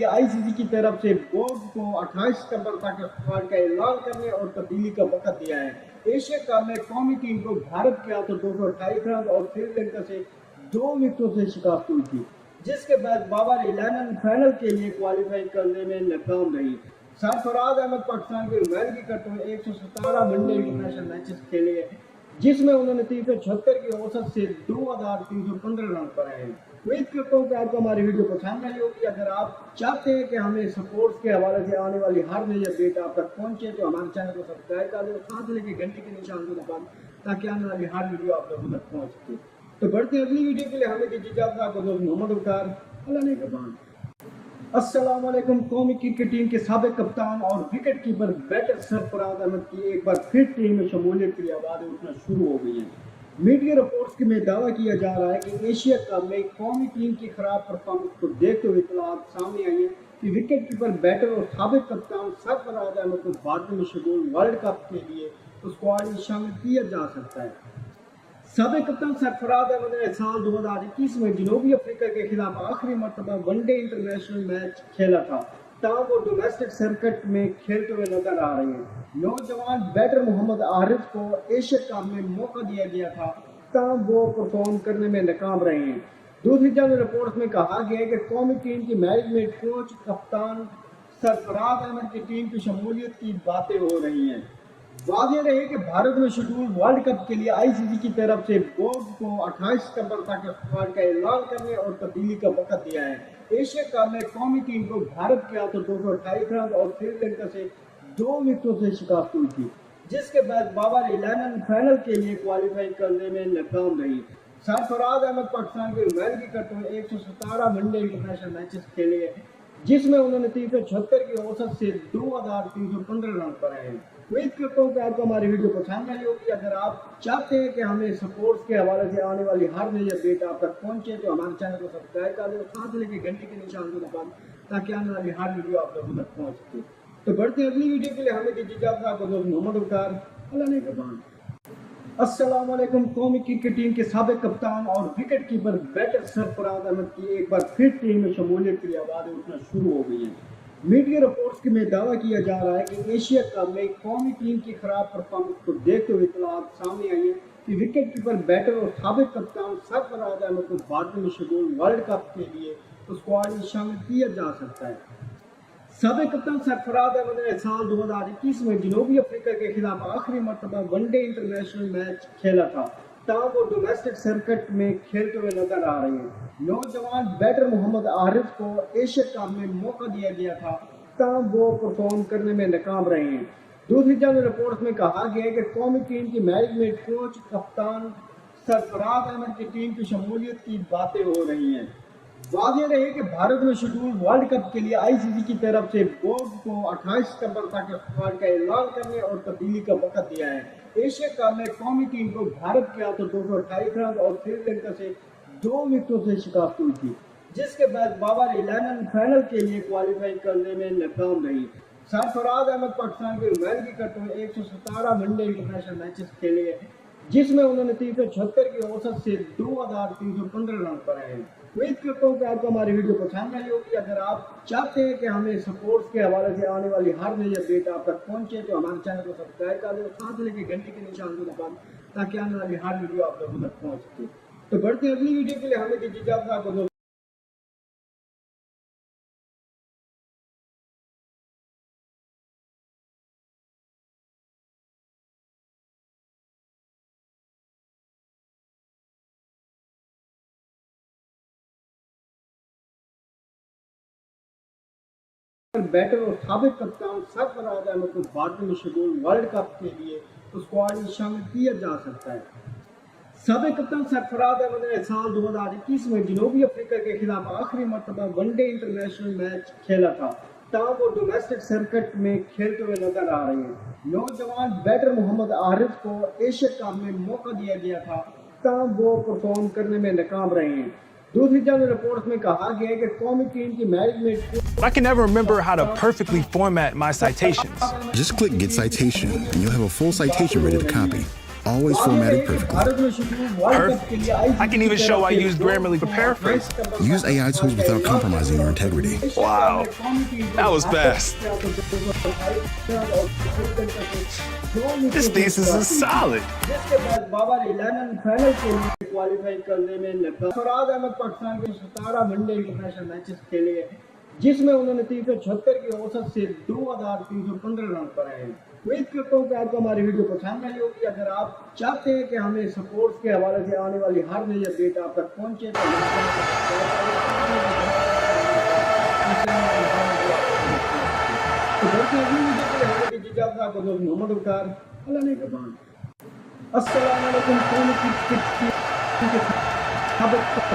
लिए आईसीसी की तरफ से बोर्ड को 28 सितंबर तक स्क्वाड का ऐलान करने और तब्दीली का वक्त दिया है। एशिया कप में कौमी टीम को भारत के हाथों 228 रन और श्रीलंका से 2 विकेटों से शिकस्त हुई थी, जिसके बाद बाबर 11 फाइनल के लिए क्वालिफाई करने में नाकाम रही। सरफराज अहमद पाकिस्तान की नुमाइंदगी करते हुए 117 वनडे इंटरनेशनल मैचेस खेले हैं, जिसमें उन्होंने 376 की औसत से 2315 रन बनाए हैं। उम्मीद करता हूँ कि आपको हमारी वीडियो पसंद आई होगी। अगर आप चाहते हैं कि हमें स्पोर्ट्स के हवाले से आने वाली हर नई अपडेट आप तक पहुंचे तो हमारे चैनल को सब्सक्राइब कर दें और साथ लेके घंटे के निशान को दबा दें ताकि आने वाली हर वीडियो आप लोगों तक पहुंच सके। तो बढ़ते हैं अगली वीडियो के लिए। हमें दीजिए इजाजत। आपको दोस्त मोहम्मद उतार अल्लाह ने कबान। अस्सलाम वालेकुम। कौमी क्रिकेट टीम के साबिक कप्तान और wicket keeper batter Sarfaraz Ahmed की एक बार फिर टीम में शमूलियत के लिए आवाज़ें उठना शुरू हो गई हैं। मीडिया रिपोर्ट्स में दावा किया जा रहा है कि एशिया कप में कौमी टीम की खराब परफॉर्मेंस को देखते हुए इतलात सामने आई है कि विकेट कीपर बैटर और साबिक कप्तान सरफराज अहमद को भारत में शेड्यूल वर्ल्ड कप के लिए स्क्वाड में शामिल किया जा सकता है। साबिक कप्तान सरफराज अहमद ने साल 2021 में जनूबी अफ्रीका के खिलाफ आखिरी मरतबा वनडे इंटरनेशनल मैच खेला था, तब वो डोमेस्टिक सर्किट में खेलते हुए नजर आ रहे हैं। नौजवान बैटर मोहम्मद आरिफ को एशिया कप में मौका दिया गया था, तब वो परफॉर्म करने में नाकाम रहे हैं। दूसरी जानब रिपोर्ट्स में कहा गया है कि कौमी टीम की मैनेजमेंट कोच कप्तान सरफराज अहमद की टीम की शमूलियत की बातें हो रही हैं। वाज़ेह रहे कि भारत में शेड्यूल वर्ल्ड कप के लिए आईसीसी की तरफ से बोर्ड को 28 सितंबर तक स्क्वाड का ऐलान करने और तब्दीली का वक्त दिया है। एशिया कप में कौमी टीम को भारत के हाथों 228 रन और श्रीलंका से 2 विकेटों से शिकस्त हुई थी, जिसके बाद बाबर 11 फाइनल के लिए क्वालिफाई करने में नाकाम रही। सरफराज अहमद पाकिस्तान की नुमाइंदगी करते हुए 117 वनडे इंटरनेशनल मैचेस खेले हैं, जिसमें उन्होंने 376 की औसत से 2315 रन बनाए हैं। उम्मीद करता हूँ कि आपको हमारी वीडियो पसंद आई होगी। अगर आप चाहते हैं कि हमें स्पोर्ट्स के हवाले से आने वाली हर नई अपडेट आप तक पहुंचे तो हमारे चैनल को सब्सक्राइब कर दें और साथ लेके घंटे के निशान को दबा दें ताकि आने वाली हर वीडियो आप लोगों तक पहुंच सके। तो बढ़ते हैं अगली वीडियो के लिए। हमें दीजिए इजाजत। आपको दोस्त मोहम्मद उतार अल्लाह ने कबान। अस्सलाम वालेकुम। कौमी क्रिकेट टीम के साबिक कप्तान और wicket keeper batter Sarfaraz Ahmed की एक बार फिर टीम में शमूलियत के लिए आवाज़ें उठना शुरू हो गई हैं। मीडिया रिपोर्ट्स में दावा किया जा रहा है कि एशिया कप में कौमी टीम की खराब परफॉर्मेंस को देखते हुए इतलात सामने आई है कि विकेट कीपर बैटर और साबिक कप्तान सरफराज अहमद को भारत में शेड्यूल वर्ल्ड कप के लिए स्क्वाड में शामिल किया जा सकता है। साबिक कप्तान सरफराज अहमद ने साल 2021 में जनूबी अफ्रीका के खिलाफ आखिरी मरतबा वनडे इंटरनेशनल मैच खेला था, तब वो डोमेस्टिक सर्किट में खेलते हुए नजर आ रहे हैं। नौजवान बैटर मोहम्मद आरिफ को एशिया कप में मौका दिया गया था, तब वो परफॉर्म करने में नाकाम रहे हैं। दूसरी जानब रिपोर्ट्स में कहा गया है कि कौमी टीम की मैनेजमेंट कोच कप्तान सरफराज अहमद की टीम की शमूलियत की बातें हो रही हैं। वाज़ेह रहे कि भारत में शेड्यूल वर्ल्ड कप के लिए आईसीसी की तरफ से बोर्ड को 28 सितंबर तक स्क्वाड का ऐलान करने और तब्दीली का वक्त दिया है। एशिया कप में कौमी टीम को भारत के हाथों 228 रन और श्रीलंका से 2 विकेटों से शिकस्त हुई थी, जिसके बाद बाबर 11 फाइनल के लिए क्वालिफाई करने में नाकाम रही। सरफराज अहमद पाकिस्तान की नुमाइंदगी करते हुए 117 वनडे इंटरनेशनल मैचेस खेले हैं, जिसमें उन्होंने 376 की औसत से 2315 रन बनाए हैं। उम्मीद करता हूँ कि आपको हमारी वीडियो पसंद आई होगी। अगर आप चाहते हैं कि हमें स्पोर्ट्स के हवाले से आने वाली हर नई अपडेट आप तक पहुंचे तो हमारे चैनल को सब्सक्राइब कर दें और साथ लेके घंटे के निशान को दबा दें ताकि आने वाली हर वीडियो आप लोगों तक पहुंच सके। तो बढ़ते हैं अगली वीडियो के लिए। हमें दीजिए इजाजत। आपको बैटर और साबिक कप्तान सरफराज अहमद को भारत में शेड्यूल वर्ल्ड कप के लिए स्क्वाड में शामिल किया जा सकता है। साबिक कप्तान सरफराज अहमद ने साल 2021 में जनूबी अफ्रीका के खिलाफ आखिरी मरतबा वनडे इंटरनेशनल मैच खेला था, तब वो डोमेस्टिक सर्किट में खेलते हुए नजर आ रहे हैं। नौजवान बैटर मोहम्मद आरिफ को एशिया कप में मौका दिया गया था, तब वो परफॉर्म करने में नाकाम रहे हैं। दूसरी जानब रिपोर्ट्स में कहा गया है कि कौमी टीम की management I can never remember how to perfectly format my citations. Just click Get Citation, and you'll have a full citation ready to copy. always तो आगे formatted है कि perfectly. भारत में शुरू वर्ल्ड कप के लिए Perfect. I can even show I used Grammarly for 228 paraphrase. Number Use का AI tools without compromising your integrity. Asia cup Wow. में कौमी टीम को That was भारत fast. के आगे 228 और श्रीलंका से 2 This wicket thesis is solid. जिसके बाद बाबर 11 फाइनल के लिए क्वालिफाई करने में लगा। फराज अहमद पाकिस्तान के 17 वनडे इंटरनेशनल मैचेस खेले हैं जिसमें उन्होंने 376 की औसत से 2315 रन बनाए हैं। उम्मीद करता हूँ कि आपको हमारी वीडियो पसंद आई होगी। अगर आप चाहते हैं कि हमें स्पोर्ट्स के हवाले से आने वाली हर नई अपडेट आप तक पहुँचे तो मोहम्मद उकार अल्लाह ने कबान अस्सलाम वालेकुम कौन की खबर पर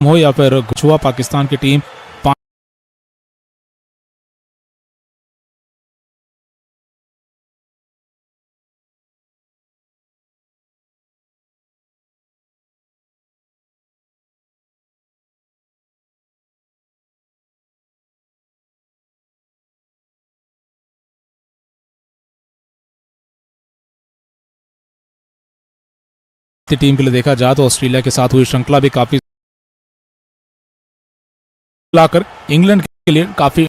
हो या फिर छुआ पाकिस्तान की टीम टीम के लिए देखा जाए तो ऑस्ट्रेलिया के साथ हुई श्रृंखला भी काफी लाकर इंग्लैंड के लिए काफी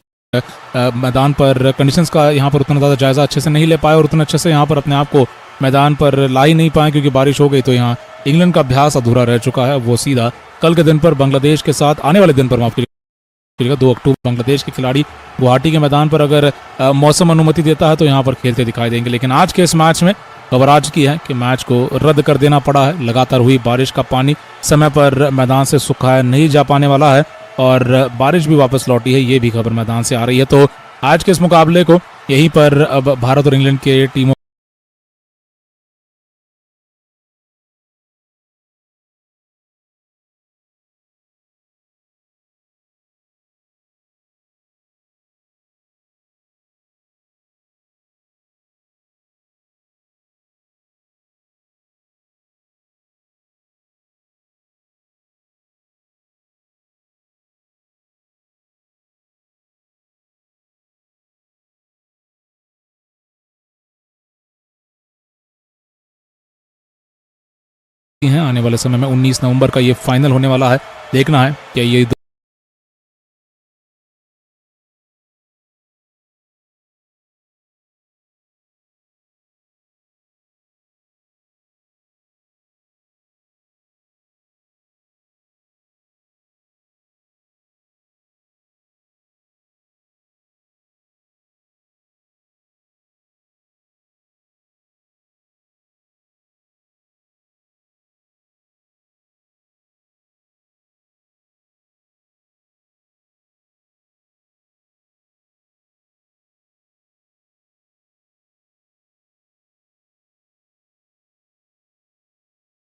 मैदान पर कंडीशंस का यहाँ पर उतना ज़्यादा जायजा अच्छे से नहीं ले पाए और उतना अच्छे से यहाँ पर अपने आप को मैदान पर ला ही नहीं पाए क्योंकि बारिश हो गई। तो यहाँ इंग्लैंड का अभ्यास अधूरा रह चुका है। वो सीधा कल के दिन पर बांग्लादेश के साथ आने वाले दिन पर माफ कीजिएगा 2 अक्टूबर बांग्लादेश के खिलाड़ी गुवाहाटी के मैदान पर अगर मौसम अनुमति देता है तो यहाँ पर खेलते दिखाई देंगे। लेकिन आज के इस मैच में खबर आज की है कि मैच को रद्द कर देना पड़ा है। लगातार हुई बारिश का पानी समय पर मैदान से सुखाया नहीं जा पाने वाला है और बारिश भी वापस लौटी है, ये भी खबर मैदान से आ रही है। तो आज के इस मुकाबले को यहीं पर अब भारत और इंग्लैंड के टीमों हैं आने वाले समय में 19 नवंबर का ये फाइनल होने वाला है। देखना है कि ये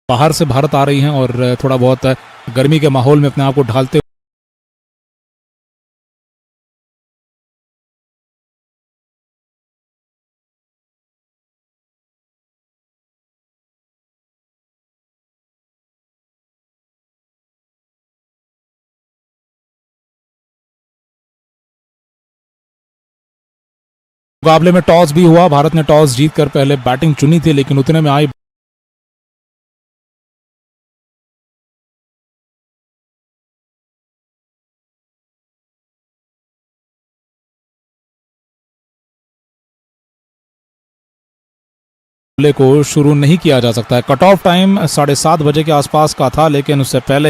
बाहर से भारत आ रही हैं और थोड़ा बहुत गर्मी के माहौल में अपने आप को ढालते मुकाबले में टॉस भी हुआ, भारत ने टॉस जीतकर पहले बैटिंग चुनी थी, लेकिन उतने में आई मुकाबले को शुरू नहीं किया जा सकता है। कट ऑफ टाइम 7:30 बजे के आसपास का था, लेकिन उससे पहले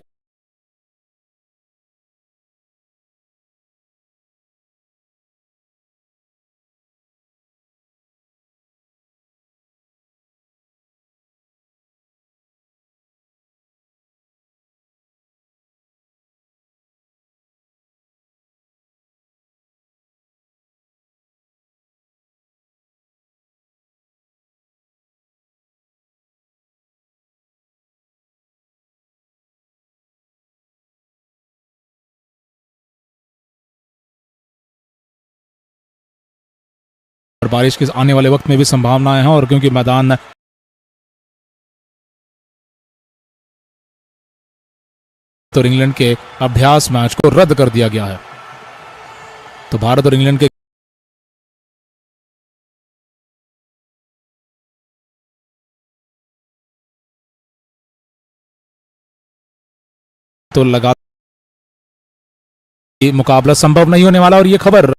बारिश के आने वाले वक्त में भी संभावनाएं हैं, और क्योंकि मैदान तो इंग्लैंड के अभ्यास मैच को रद्द कर दिया गया है। तो भारत और इंग्लैंड के तो लगा मुकाबला संभव नहीं होने वाला, और ये खबर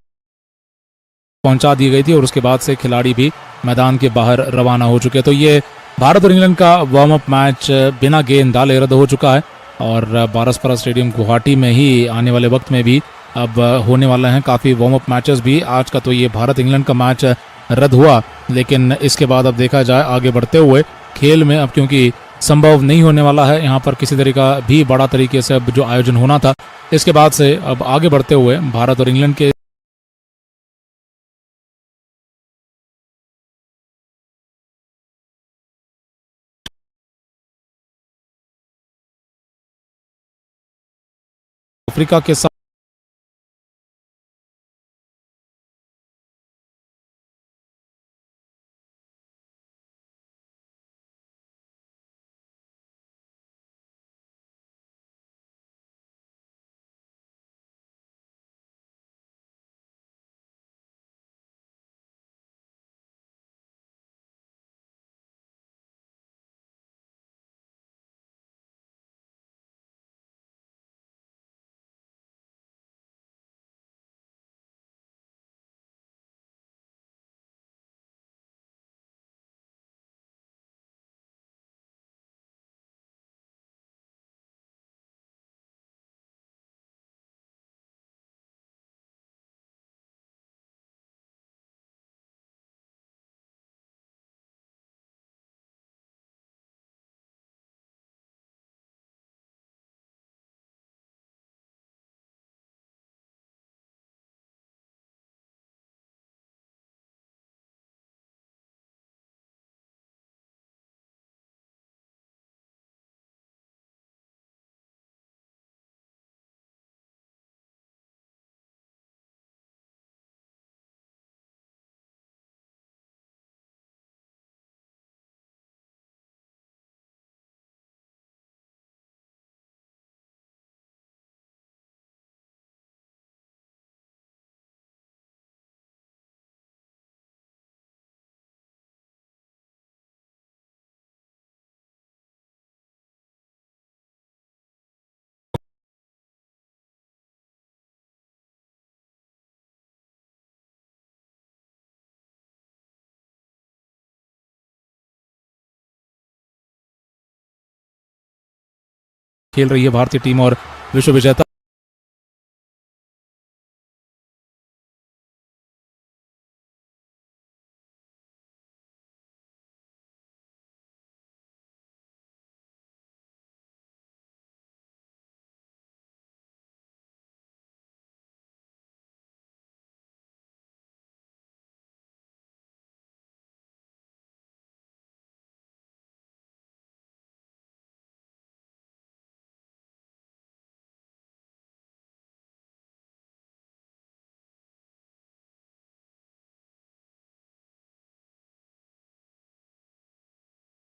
पहुंचा दी गई थी, और उसके बाद से खिलाड़ी भी मैदान के बाहर रवाना हो चुके हैं। तो ये भारत और इंग्लैंड का वार्म अप मैच बिना गेंद डाले रद्द हो चुका है, और बारसपुरा स्टेडियम गुवाहाटी में ही आने वाले वक्त में भी अब होने वाले हैं काफ़ी वार्म अप मैचेस भी। आज का तो ये भारत इंग्लैंड का मैच रद्द हुआ, लेकिन इसके बाद अब देखा जाए आगे बढ़ते हुए खेल में, अब क्योंकि संभव नहीं होने वाला है यहाँ पर किसी तरह का भी बड़ा तरीके से अब जो आयोजन होना था, इसके बाद से अब आगे बढ़ते हुए भारत और इंग्लैंड के अफ्रीका के साथ खेल रही है भारतीय टीम और विश्व विजेता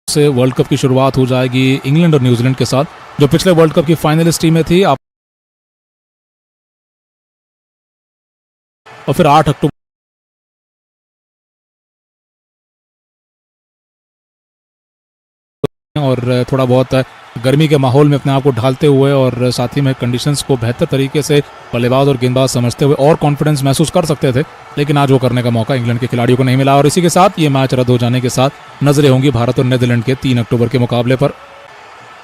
से वर्ल्ड कप की शुरुआत हो जाएगी इंग्लैंड और न्यूजीलैंड के साथ, जो पिछले वर्ल्ड कप की फाइनलिस्ट टीमें थी। और फिर 8 अक्टूबर और थोड़ा बहुत गर्मी के माहौल में अपने आप को ढालते हुए और साथ ही में कंडीशंस को बेहतर तरीके से बल्लेबाज और गेंदबाज समझते हुए और कॉन्फिडेंस महसूस कर सकते थे, लेकिन आज वो करने का मौका इंग्लैंड के खिलाड़ियों को नहीं मिला। और इसी के साथ ये मैच रद्द हो जाने के साथ नजरें होंगी भारत और नीदरलैंड के 3 अक्टूबर के मुकाबले पर।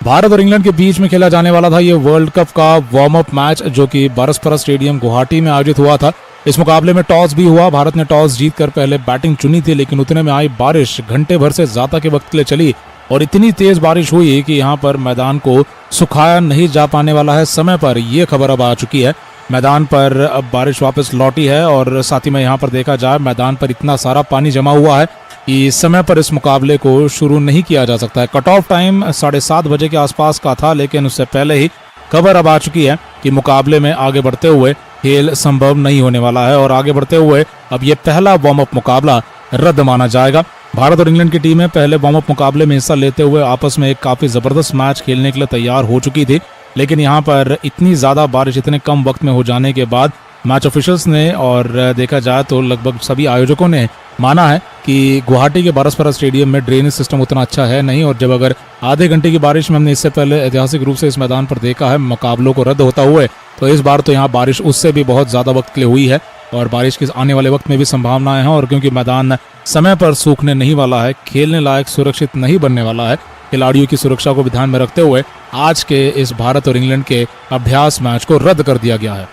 भारत और इंग्लैंड के बीच में खेला जाने वाला था ये वर्ल्ड कप का वार्म अप मैच, जो कि बारसपरा स्टेडियम गुवाहाटी में आयोजित हुआ था। इस मुकाबले में टॉस भी हुआ। भारत ने टॉस जीतकर पहले बैटिंग चुनी थी, लेकिन उतने में आई बारिश घंटे भर से ज्यादा के वक्त के लिए चली और इतनी तेज बारिश हुई कि यहाँ पर मैदान को सुखाया नहीं जा पाने वाला है समय पर। ये खबर अब आ चुकी है, मैदान पर अब बारिश वापस लौटी है और साथ ही में यहाँ पर देखा जाए मैदान पर इतना सारा पानी जमा हुआ है कि समय पर इस मुकाबले को शुरू नहीं किया जा सकता है। कट ऑफ टाइम 7:30 बजे के आसपास का था, लेकिन उससे पहले ही खबर अब आ चुकी है कि मुकाबले में आगे बढ़ते हुए खेल संभव नहीं होने वाला है और आगे बढ़ते हुए अब ये पहला वार्म अप मुकाबला रद्द माना जाएगा। भारत और इंग्लैंड की टीमें पहले वार्म अप मुकाबले में हिस्सा लेते हुए आपस में एक काफी जबरदस्त मैच खेलने के लिए तैयार हो चुकी थी, लेकिन यहाँ पर इतनी ज्यादा बारिश इतने कम वक्त में हो जाने के बाद मैच ऑफिशियल्स ने और देखा जाए तो लगभग सभी आयोजकों ने माना है कि गुवाहाटी के बारसपरा स्टेडियम में ड्रेनेज सिस्टम उतना अच्छा है नहीं, और जब अगर आधे घंटे की बारिश में हमने इससे पहले ऐतिहासिक रूप से इस मैदान पर देखा है मुकाबलों को रद्द होता हुए, तो इस बार तो यहाँ बारिश उससे भी बहुत ज्यादा वक्त के लिए हुई है और बारिश के आने वाले वक्त में भी संभावनाएं हैं। और क्योंकि मैदान समय पर सूखने नहीं वाला है, खेलने लायक सुरक्षित नहीं बनने वाला है, खिलाड़ियों की सुरक्षा को भी ध्यान में रखते हुए आज के इस भारत और इंग्लैंड के अभ्यास मैच को रद्द कर दिया गया है।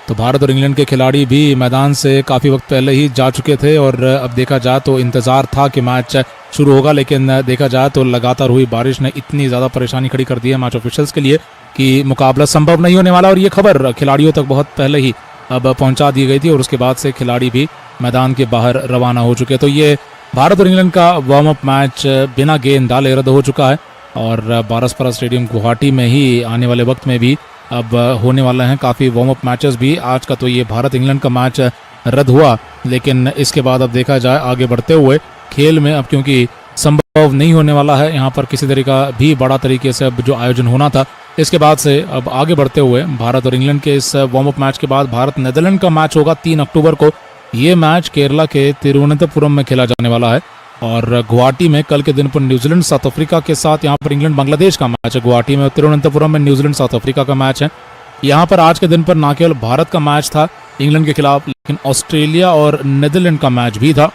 तो भारत और इंग्लैंड के खिलाड़ी भी मैदान से काफ़ी वक्त पहले ही जा चुके थे और अब देखा जाए तो इंतज़ार था कि मैच शुरू होगा, लेकिन देखा जाए तो लगातार हुई बारिश ने इतनी ज़्यादा परेशानी खड़ी कर दी है मैच ऑफिशियल्स के लिए कि मुकाबला संभव नहीं होने वाला। और ये खबर खिलाड़ियों तक बहुत पहले ही अब पहुंचा दी गई थी और उसके बाद से खिलाड़ी भी मैदान के बाहर रवाना हो चुके। तो ये भारत और इंग्लैंड का वार्म अप मैच बिना गेंद डाले रद्द हो चुका है और बारसपरा स्टेडियम गुवाहाटी में ही आने वाले वक्त में भी अब होने वाले हैं काफ़ी वार्म अप मैचेस भी। आज का तो ये भारत इंग्लैंड का मैच रद्द हुआ, लेकिन इसके बाद अब देखा जाए आगे बढ़ते हुए खेल में अब क्योंकि संभव नहीं होने वाला है यहाँ पर किसी तरह का भी बड़ा तरीके से अब जो आयोजन होना था, इसके बाद से अब आगे बढ़ते हुए भारत और इंग्लैंड के इस वार्म अप मैच के बाद भारत नीदरलैंड का मैच होगा 3 अक्टूबर को। ये मैच केरला के तिरुवनंतपुरम में खेला जाने वाला है और गुवाहाटी में कल के दिन पर न्यूजीलैंड साउथ अफ्रीका के साथ यहाँ पर इंग्लैंड बांग्लादेश का मैच है। गुवाहाटी में तिरुवनंतपुरम में न्यूजीलैंड साउथ अफ्रीका का मैच है। यहाँ पर आज के दिन पर न केवल भारत का मैच था इंग्लैंड के खिलाफ, लेकिन ऑस्ट्रेलिया और नीदरलैंड का मैच भी था।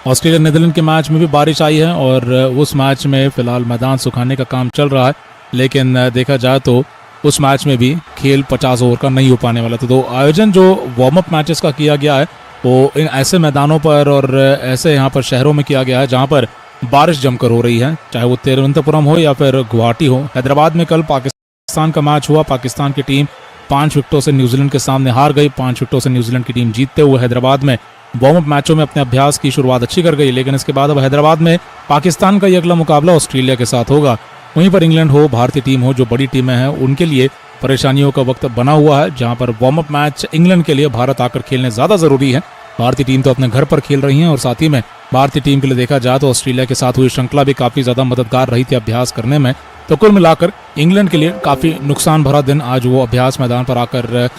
ऑस्ट्रेलिया नीदरलैंड के मैच में भी बारिश आई है और उस मैच में फिलहाल मैदान सुखाने का काम चल रहा है, लेकिन देखा जाए तो उस मैच में भी खेल 50 ओवर का नहीं हो पाने वाला था। तो आयोजन जो वार्म अप मैचेस का किया गया है वो इन ऐसे मैदानों पर और ऐसे यहाँ पर शहरों में किया गया है जहाँ पर बारिश जमकर हो रही है, चाहे वो तिरुवनंतपुरम हो या फिर गुवाहाटी हो। हैदराबाद में कल पाकिस्तान का मैच हुआ। पाकिस्तान की टीम 5 विकेटों से न्यूजीलैंड के सामने हार गई। 5 विकेटों से न्यूजीलैंड की टीम जीतते हुए हैदराबाद में वार्म अप मैचों में अपने अभ्यास की शुरुआत अच्छी कर गई, लेकिन इसके बाद अब हैदराबाद में पाकिस्तान का ये अगला मुकाबला ऑस्ट्रेलिया के साथ होगा। वहीं पर इंग्लैंड हो, भारतीय टीम हो, जो बड़ी टीमें हैं, उनके लिए परेशानियों का वक्त बना हुआ है, जहां पर वार्म अप मैच इंग्लैंड के लिए भारत आकर खेलने ज्यादा जरूरी है। भारतीय टीम तो अपने घर पर खेल रही है और साथ ही में भारतीय टीम के लिए देखा जाए तो ऑस्ट्रेलिया के साथ हुई श्रृंखला भी काफी ज्यादा मददगार रही थी अभ्यास करने में। तो कुल मिलाकर इंग्लैंड के लिए काफी नुकसान भरा दिन आज वो अभ्यास मैदान पर आकर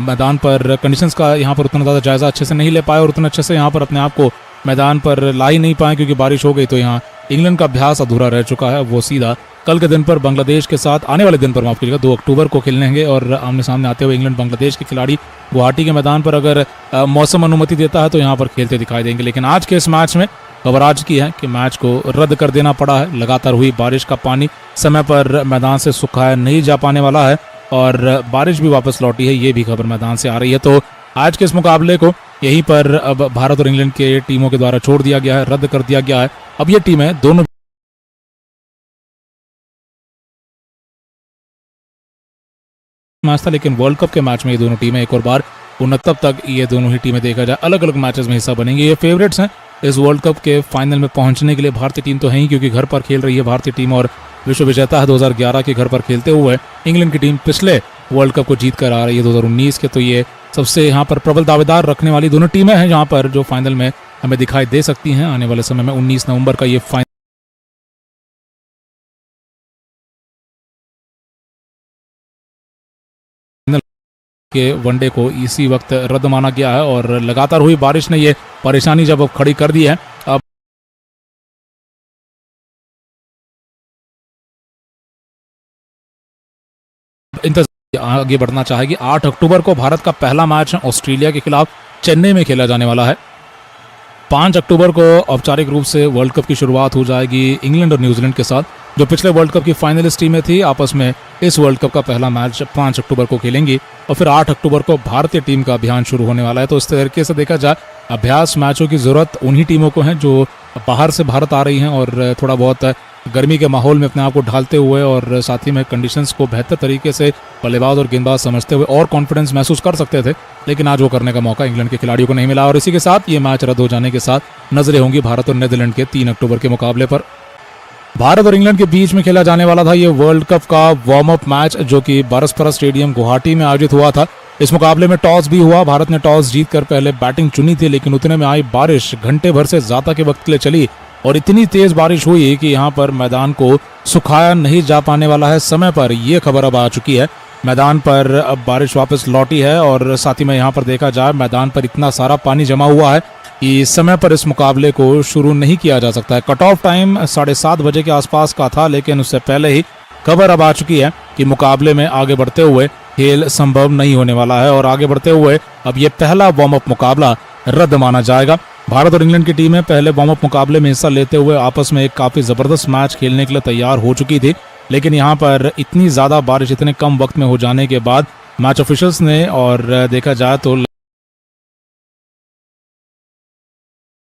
मैदान पर कंडीशंस का यहाँ पर उतना ज्यादा जायजा अच्छे से नहीं ले पाए और उतना अच्छे से यहाँ पर अपने आप को मैदान पर ला ही नहीं पाए क्योंकि बारिश हो गई। तो यहाँ इंग्लैंड का अभ्यास अधूरा रह चुका है। वो सीधा कल के दिन पर बांग्लादेश के साथ आने वाले दिन पर माफ कीजिएगा 2 अक्टूबर को खेलने और आमने सामने आते हुए इंग्लैंड बांग्लादेश के खिलाड़ी गुवाहाटी के मैदान पर अगर मौसम अनुमति देता है तो यहाँ पर खेलते दिखाई देंगे। लेकिन आज के इस मैच में खबर आज की है कि मैच को रद्द कर देना पड़ा है। लगातार हुई बारिश का पानी समय पर मैदान से सुखाया नहीं जा पाने वाला है और बारिश भी वापस लौटी है, ये भी खबर मैदान से आ रही है। तो आज के इस मुकाबले को यहीं पर अब भारत और इंग्लैंड के टीमों के द्वारा छोड़ दिया गया है, रद्द कर दिया गया है। अब ये टीमें दोनों मैच था, लेकिन वर्ल्ड कप के मैच में ये दोनों टीमें एक और बार तब तक ये दोनों ही टीमें देखा जाए अलग अलग मैचेस में हिस्सा बनेंगी। ये फेवरेट्स हैं इस वर्ल्ड कप के फाइनल में पहुंचने के लिए। भारतीय टीम तो है ही क्योंकि घर पर खेल रही है भारतीय टीम और विश्व विजेता है 2011 के घर पर खेलते हुए। इंग्लैंड की टीम पिछले वर्ल्ड कप को जीत कर आ रही है 2019 के। तो ये सबसे यहाँ पर प्रबल दावेदार रखने वाली दोनों टीमें हैं जहाँ पर जो फाइनल में हमें दिखाई दे सकती हैं आने वाले समय में। 19 नवंबर का ये फाइनल के वनडे को इसी वक्त रद्द माना गया है और लगातार हुई बारिश ने ये परेशानी जब खड़ी कर दी है। अब इंतजार आगे बढ़ना चाहेगी। 8 अक्टूबर को भारत का पहला मैच ऑस्ट्रेलिया के खिलाफ चेन्नई में खेला जाने वाला है। 5 अक्टूबर को औपचारिक रूप से वर्ल्ड कप की शुरुआत हो जाएगी इंग्लैंड और न्यूजीलैंड के साथ, जो पिछले वर्ल्ड कप की फाइनलिस्ट टीमें थी आपस में इस वर्ल्ड कप का पहला मैच 5 अक्टूबर को खेलेंगी और फिर 8 अक्टूबर को भारतीय टीम का अभियान शुरू होने वाला है। तो इस तरीके से देखा जाए अभ्यास मैचों की जरूरत उन्हीं टीमों को है जो बाहर से भारत आ रही हैं और थोड़ा बहुत गर्मी के माहौल में अपने आप को ढालते हुए और साथ ही में कंडीशंस को बेहतर तरीके से बल्लेबाज और गेंदबाज समझते हुए और कॉन्फिडेंस महसूस कर सकते थे, लेकिन आज वो करने का मौका इंग्लैंड के खिलाड़ियों को नहीं मिला और इसी के साथ ये मैच रद्द हो जाने के साथ नजरें होंगी भारत और नीदरलैंड के 3 अक्टूबर के मुकाबले पर। भारत और इंग्लैंड के बीच में खेला जाने वाला था ये वर्ल्ड कप का वार्म अप मैच जो कि बारसपरा स्टेडियम गुवाहाटी में आयोजित हुआ था। इस मुकाबले में टॉस भी हुआ, भारत ने टॉस जीतकर पहले बैटिंग चुनी थी, लेकिन उतने में आई बारिश घंटे भर से ज्यादा के वक्त के लिए चली और इतनी तेज बारिश हुई कि यहाँ पर मैदान को सुखाया नहीं जा पाने वाला है समय पर। ये खबर अब आ चुकी है, मैदान पर अब बारिश वापस लौटी है और साथ ही में यहाँ पर देखा जाए मैदान पर इतना सारा पानी जमा हुआ है कि समय पर इस मुकाबले को शुरू नहीं किया जा सकता है। कट ऑफ टाइम 7:30 बजे के आसपास का था, लेकिन उससे पहले ही खबर अब आ चुकी है कि मुकाबले में आगे बढ़ते हुए खेल संभव नहीं होने वाला है और आगे बढ़ते हुए अब ये पहला वार्म अप मुकाबला रद्द माना जाएगा। भारत और इंग्लैंड की टीमें पहले वार्म अप मुकाबले में हिस्सा लेते हुए आपस में एक काफी जबरदस्त मैच खेलने के लिए तैयार हो चुकी थी, लेकिन यहाँ पर इतनी ज्यादा बारिश इतने कम वक्त में हो जाने के बाद मैच ऑफिशियल्स ने और देखा जाए तो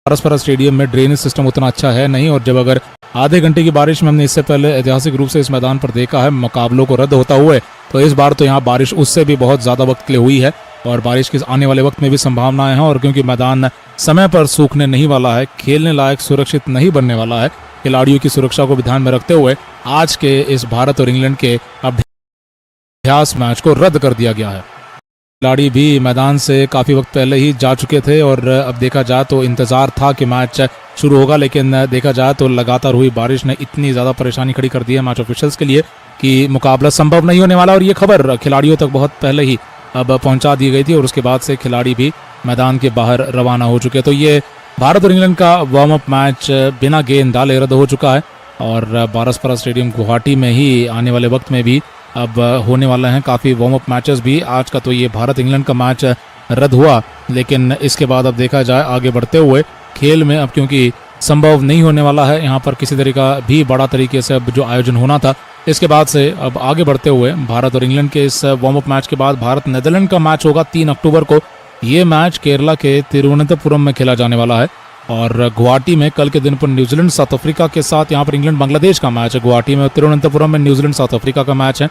बारसपरा स्टेडियम में ड्रेनेज सिस्टम उतना अच्छा है नहीं और जब अगर आधे घंटे की बारिश में हमने इससे पहले ऐतिहासिक रूप से इस मैदान पर देखा है मुकाबलों को रद्द होता हुए, तो इस बार तो यहाँ बारिश उससे भी बहुत ज्यादा वक्त के लिए हुई है और बारिश के आने वाले वक्त में भी संभावनाएं हैं और क्योंकि मैदान समय पर सूखने नहीं वाला है, खेलने लायक सुरक्षित नहीं बनने वाला है, खिलाड़ियों की सुरक्षा को भी ध्यान में रखते हुए आज के इस भारत और इंग्लैंड के अभ्यास मैच को रद्द कर दिया गया है। खिलाड़ी भी मैदान से काफी वक्त पहले ही जा चुके थे और अब देखा जाए तो इंतजार था कि मैच शुरू होगा, लेकिन देखा जाए तो लगातार हुई बारिश ने इतनी ज्यादा परेशानी खड़ी कर दी है मैच ऑफिशियल्स के लिए कि मुकाबला संभव नहीं होने वाला और ये खबर खिलाड़ियों तक बहुत पहले ही अब पहुंचा दी गई थी और उसके बाद से खिलाड़ी भी मैदान के बाहर रवाना हो चुके। तो ये भारत और इंग्लैंड का वार्म अप मैच बिना गेंद डाले रद्द हो चुका है और बारसपरा स्टेडियम गुवाहाटी में ही आने वाले वक्त में भी अब होने वाले हैं काफ़ी वार्म अप मैचेस भी। आज का तो ये भारत इंग्लैंड का मैच रद्द हुआ, लेकिन इसके बाद अब देखा जाए आगे बढ़ते हुए खेल में अब क्योंकि संभव नहीं होने वाला है यहाँ पर किसी तरह का भी बड़ा तरीके से अब जो आयोजन होना था, इसके बाद से अब आगे बढ़ते हुए भारत और इंग्लैंड के इस वार्म अप मैच के बाद भारत नीदरलैंड का मैच होगा 3 अक्टूबर को। ये मैच केरला के तिरुवनंतपुरम में खेला जाने वाला है और गुवाहाटी में कल के दिन पर न्यूजीलैंड साउथ अफ्रीका के साथ यहाँ पर इंग्लैंड बांग्लादेश का मैच है। गुवाहाटी में तिरुवनंतपुरम में न्यूजीलैंड साउथ अफ्रीका का मैच है।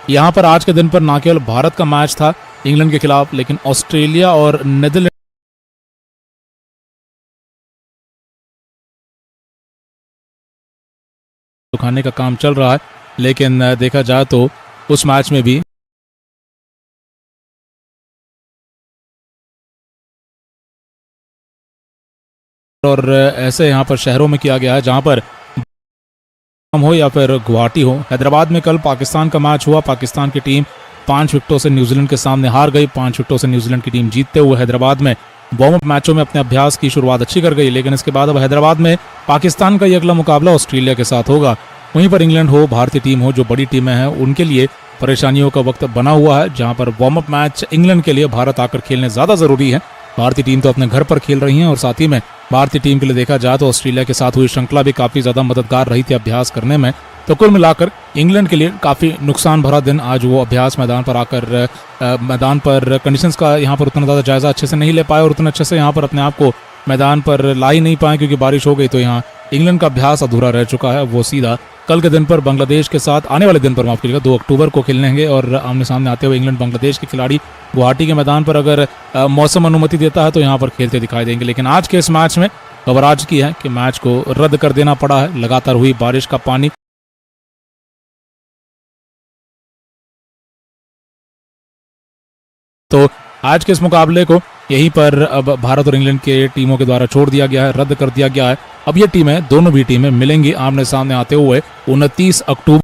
यहाँ पर आज के दिन पर न केवल भारत का मैच था इंग्लैंड के खिलाफ, लेकिन ऑस्ट्रेलिया और नीदरलैंड दिखाने का काम चल रहा है, लेकिन देखा जाए तो उस मैच में भी और ऐसे यहाँ पर शहरों में किया गया है जहाँ पर हो या फिर गुवाहाटी हो। हैदराबाद में कल पाकिस्तान का मैच हुआ, पाकिस्तान की टीम 5 विकेटों से न्यूजीलैंड के सामने हार गई। 5 विकेटों से न्यूजीलैंड की टीम जीतते हुए हैदराबाद में वार्म अप मैचों में अपने अभ्यास की शुरुआत अच्छी कर गई, लेकिन इसके बाद अब हैदराबाद में पाकिस्तान का ये अगला मुकाबला ऑस्ट्रेलिया के साथ होगा। वहीं पर इंग्लैंड हो, भारतीय टीम हो, जो बड़ी टीमें हैं उनके लिए परेशानियों का वक्त बना हुआ है, जहां पर वार्म अप मैच इंग्लैंड के लिए भारत आकर खेलने ज्यादा जरूरी है। भारतीय टीम तो अपने घर पर खेल रही है और साथ ही में भारतीय टीम के लिए देखा जाए तो ऑस्ट्रेलिया के साथ हुई श्रृंखला भी काफी ज्यादा मददगार रही थी अभ्यास करने में। तो कुल मिलाकर इंग्लैंड के लिए काफी नुकसान भरा दिन आज वो अभ्यास मैदान पर आकर मैदान पर कंडीशंस का यहाँ पर उतना ज्यादा जायजा अच्छे से नहीं ले पाए और उतना अच्छे से यहाँ पर अपने आप को मैदान पर ला ही नहीं पाए क्योंकि बारिश हो गई। तो यहाँ इंग्लैंड का अभ्यास अधूरा रह चुका है। वो सीधा कल के दिन पर बांग्लादेश के साथ आने वाले दिन पर माफ कीजिएगा 2 अक्टूबर को खेलेंगे और आमने सामने आते हुए इंग्लैंड बांग्लादेश के खिलाड़ी गुवाहाटी के मैदान पर अगर मौसम अनुमति देता है तो यहाँ पर खेलते दिखाई देंगे। लेकिन आज के इस मैच में खबर आज की है कि मैच को रद्द कर देना पड़ा है। लगातार हुई बारिश का पानी तो आज के इस मुकाबले को यहीं पर अब भारत और इंग्लैंड के टीमों के द्वारा छोड़ दिया गया है, रद्द कर दिया गया है। अब ये टीमें दोनों भी टीमें मिलेंगी आमने सामने आते हुए 29 अक्टूबर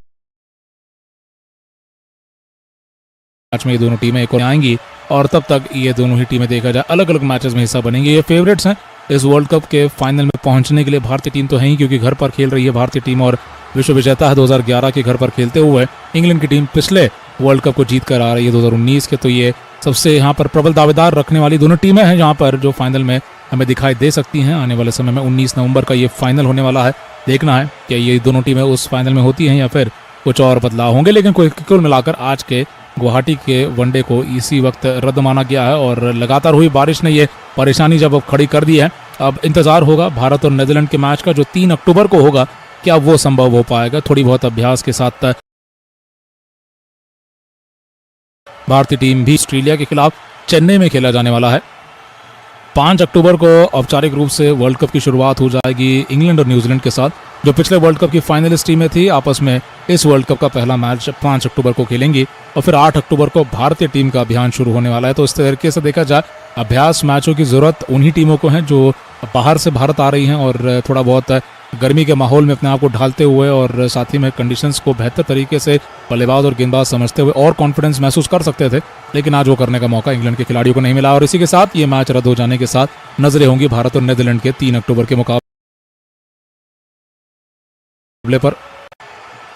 मैच में ये दोनों टीमें एक और आएंगी और तब तक ये दोनों ही टीमें देखा जाए अलग अलग मैचेस में हिस्सा बनेंगी। ये फेवरेट्स हैं इस वर्ल्ड कप के फाइनल में पहुंचने के लिए। भारतीय टीम तो है ही क्योंकि घर पर खेल रही है भारतीय टीम और विश्व विजेता है 2011 के घर पर खेलते हुए। इंग्लैंड की टीम पिछले वर्ल्ड कप को जीत कर आ रही है 2019 के। तो ये सबसे यहाँ पर प्रबल दावेदार रखने वाली दोनों टीमें हैं जहाँ पर जो फाइनल में हमें दिखाई दे सकती हैं आने वाले समय में। 19 नवंबर का ये फाइनल होने वाला है। देखना है कि ये दोनों टीमें उस फाइनल में होती हैं या फिर कुछ और बदलाव होंगे। लेकिन कुल मिलाकर आज के गुवाहाटी के वनडे को इसी वक्त रद्द माना गया है और लगातार हुई बारिश ने ये परेशानी जब अब खड़ी कर दी है। अब इंतजार होगा भारत और नीदरलैंड के मैच का जो 3 अक्टूबर को होगा, क्या वो संभव हो पाएगा। थोड़ी बहुत अभ्यास के साथ भारतीय टीम भी ऑस्ट्रेलिया के खिलाफ चेन्नई में खेला जाने वाला है। 5 अक्टूबर को औपचारिक रूप से वर्ल्ड कप की शुरुआत हो जाएगी इंग्लैंड और न्यूजीलैंड के साथ, जो पिछले वर्ल्ड कप की फाइनलिस्ट टीमें थी। आपस में इस वर्ल्ड कप का पहला मैच 5 अक्टूबर को खेलेंगी और फिर 8 अक्टूबर को भारतीय टीम का अभियान शुरू होने वाला है। तो इस तरीके से देखा जाए अभ्यास मैचों की जरूरत उन्हीं टीमों को है जो बाहर से भारत आ रही हैं और थोड़ा बहुत गर्मी के माहौल में अपने आप को ढालते हुए और साथ ही में कंडीशंस को बेहतर तरीके से बल्लेबाज और गेंदबाज समझते हुए और कॉन्फिडेंस महसूस कर सकते थे, लेकिन आज वो करने का मौका इंग्लैंड के खिलाड़ियों को नहीं मिला। और इसी के साथ ये मैच रद्द हो जाने के साथ नजरें होंगी भारत और नीदरलैंड के 3 अक्टूबर के मुकाबले पर।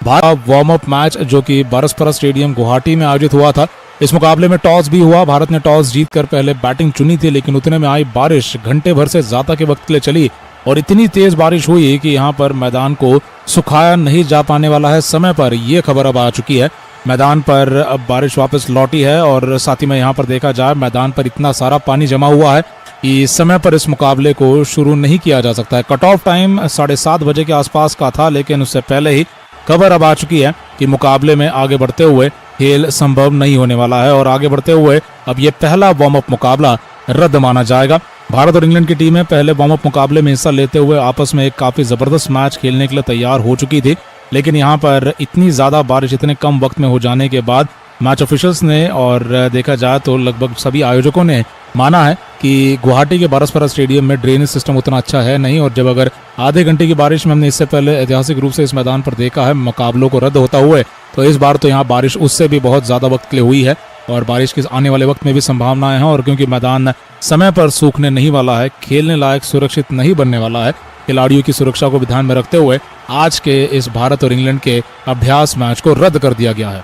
भारत वार्म अप मैच जो कि बारसपरा स्टेडियम गुवाहाटी में आयोजित हुआ था, इस मुकाबले में टॉस भी हुआ। भारत ने टॉस जीतकर पहले बैटिंग चुनी थी, लेकिन उतने में आई बारिश घंटे भर से ज्यादा के वक्त के लिए चली और इतनी तेज बारिश हुई कि यहाँ पर मैदान को सुखाया नहीं जा पाने वाला है समय पर। ये खबर अब आ चुकी है, मैदान पर अब बारिश वापस लौटी है और साथ ही में यहाँ पर देखा जाए मैदान पर इतना सारा पानी जमा हुआ है कि समय पर इस मुकाबले को शुरू नहीं किया जा सकता है। कट ऑफ टाइम 7:30 बजे के आसपास का था, लेकिन उससे पहले ही खबर अब आ चुकी है कि मुकाबले में आगे बढ़ते हुए खेल संभव नहीं होने वाला है और आगे बढ़ते हुए अब ये पहला वार्म अप मुकाबला रद्द माना जाएगा। भारत और इंग्लैंड की टीमें पहले वार्म अप मुकाबले में हिस्सा लेते हुए आपस में एक काफी जबरदस्त मैच खेलने के लिए तैयार हो चुकी थी, लेकिन यहाँ पर इतनी ज्यादा बारिश इतने कम वक्त में हो जाने के बाद मैच ऑफिशियल्स ने और देखा जाए तो लगभग सभी आयोजकों ने माना है कि गुवाहाटी के बारसपरा स्टेडियम में ड्रेनेज सिस्टम उतना अच्छा है नहीं, और जब अगर आधे घंटे की बारिश में हमने इससे पहले ऐतिहासिक रूप से इस मैदान पर देखा है मुकाबलों को रद्द होता हुए, तो इस बार तो यहाँ बारिश उससे भी बहुत ज्यादा वक्त के लिए हुई है और बारिश के आने वाले वक्त में भी संभावनाएं हैं। और क्योंकि मैदान समय पर सूखने नहीं वाला है, खेलने लायक सुरक्षित नहीं बनने वाला है, खिलाड़ियों की सुरक्षा को भी ध्यान में रखते हुए आज के इस भारत और इंग्लैंड के अभ्यास मैच को रद्द कर दिया गया है।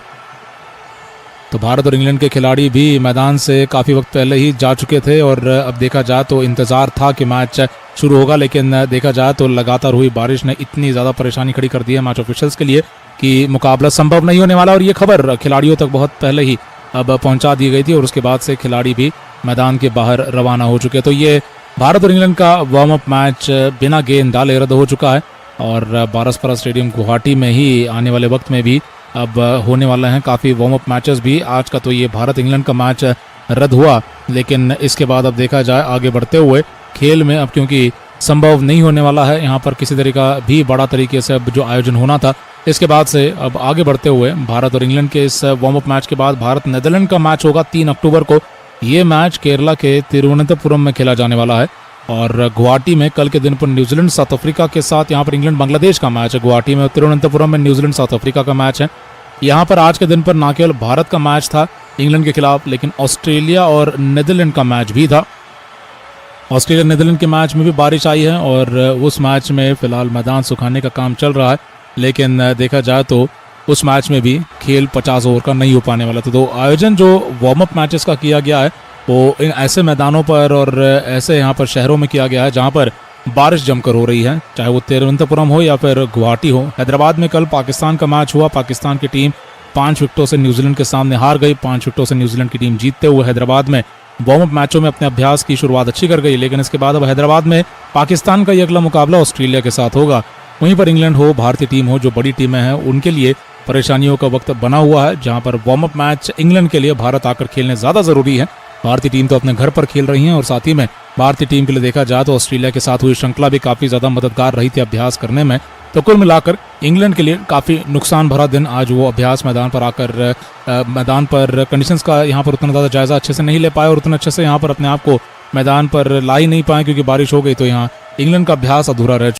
तो भारत और इंग्लैंड के खिलाड़ी भी मैदान से काफी वक्त पहले ही जा चुके थे और अब देखा जाए तो इंतजार था कि मैच शुरू होगा, लेकिन देखा जाए तो लगातार हुई बारिश ने इतनी ज्यादा परेशानी खड़ी कर दी है मैच ऑफिशियल्स के लिए कि मुकाबला संभव नहीं होने वाला। और ये खबर खिलाड़ियों तक बहुत पहले ही अब पहुंचा दी गई थी और उसके बाद से खिलाड़ी भी मैदान के बाहर रवाना हो चुके। तो ये भारत और इंग्लैंड का वार्म अप मैच बिना गेंद डाले रद्द हो चुका है और बारसपरा स्टेडियम गुवाहाटी में ही आने वाले वक्त में भी अब होने वाले हैं काफ़ी वार्म अप मैचेस भी। आज का तो ये भारत इंग्लैंड का मैच रद्द हुआ, लेकिन इसके बाद अब देखा जाए आगे बढ़ते हुए खेल में अब क्योंकि संभव नहीं होने वाला है यहाँ पर किसी तरह का भी बड़ा तरीके से अब जो आयोजन होना था, इसके बाद से अब आगे बढ़ते हुए भारत और इंग्लैंड के इस वार्म अप मैच के बाद भारत नीदरलैंड का मैच होगा 3 अक्टूबर को। ये मैच केरला के तिरुवनंतपुरम में खेला जाने वाला है और गुवाहाटी में कल के दिन पर न्यूजीलैंड साउथ अफ्रीका के साथ यहाँ पर इंग्लैंड बांग्लादेश का मैच है। गुवाहाटी में तिरुवनंतपुरम में न्यूजीलैंड साउथ अफ्रीका का मैच है। यहाँ पर आज के दिन पर न केवल भारत का मैच था इंग्लैंड के खिलाफ, लेकिन ऑस्ट्रेलिया और नीदरलैंड का मैच भी था। ऑस्ट्रेलिया नीदरलैंड के मैच में भी बारिश आई है और उस मैच में फिलहाल मैदान सुखाने का काम चल रहा है, लेकिन देखा जाए तो उस मैच में भी खेल 50 ओवर का नहीं हो पाने वाला था। तो आयोजन जो वार्म अप मैचेस का किया गया है वो इन ऐसे मैदानों पर और ऐसे यहाँ पर शहरों में किया गया है जहाँ पर बारिश जमकर हो रही है, चाहे वो तिरुवनंतपुरम हो या फिर गुवाहाटी हो। हैदराबाद में कल पाकिस्तान का मैच हुआ, पाकिस्तान की टीम 5 विकेटों से न्यूजीलैंड के सामने हार गई। 5 विकेटों से न्यूजीलैंड की टीम जीतते हुए हैदराबाद में वार्म अप मैचों में अपने अभ्यास की शुरुआत अच्छी कर गई, लेकिन इसके बाद अब हैदराबाद में पाकिस्तान का ये अगला मुकाबला ऑस्ट्रेलिया के साथ होगा। वहीं पर इंग्लैंड हो, भारतीय टीम हो, जो बड़ी टीमें हैं उनके लिए परेशानियों का वक्त बना हुआ है, जहां पर वार्म अप मैच इंग्लैंड के लिए भारत आकर खेलने ज्यादा जरूरी है। भारतीय टीम तो अपने घर पर खेल रही है और साथ ही में भारतीय टीम के लिए देखा जाए तो ऑस्ट्रेलिया के साथ हुई श्रृंखला भी काफी ज्यादा मददगार रही थी अभ्यास करने में। तो कुल मिलाकर इंग्लैंड के लिए काफी नुकसान भरा दिन आज वो अभ्यास मैदान पर आकर मैदान पर कंडीशंस का यहाँ पर उतना ज्यादा जायजा अच्छे से नहीं ले पाए और उतना अच्छे से यहाँ पर अपने आप को मैदान पर ला ही नहीं पाए क्योंकि बारिश हो गई। तो यहाँ इंग्लैंड का अभ्यास अधूरा रह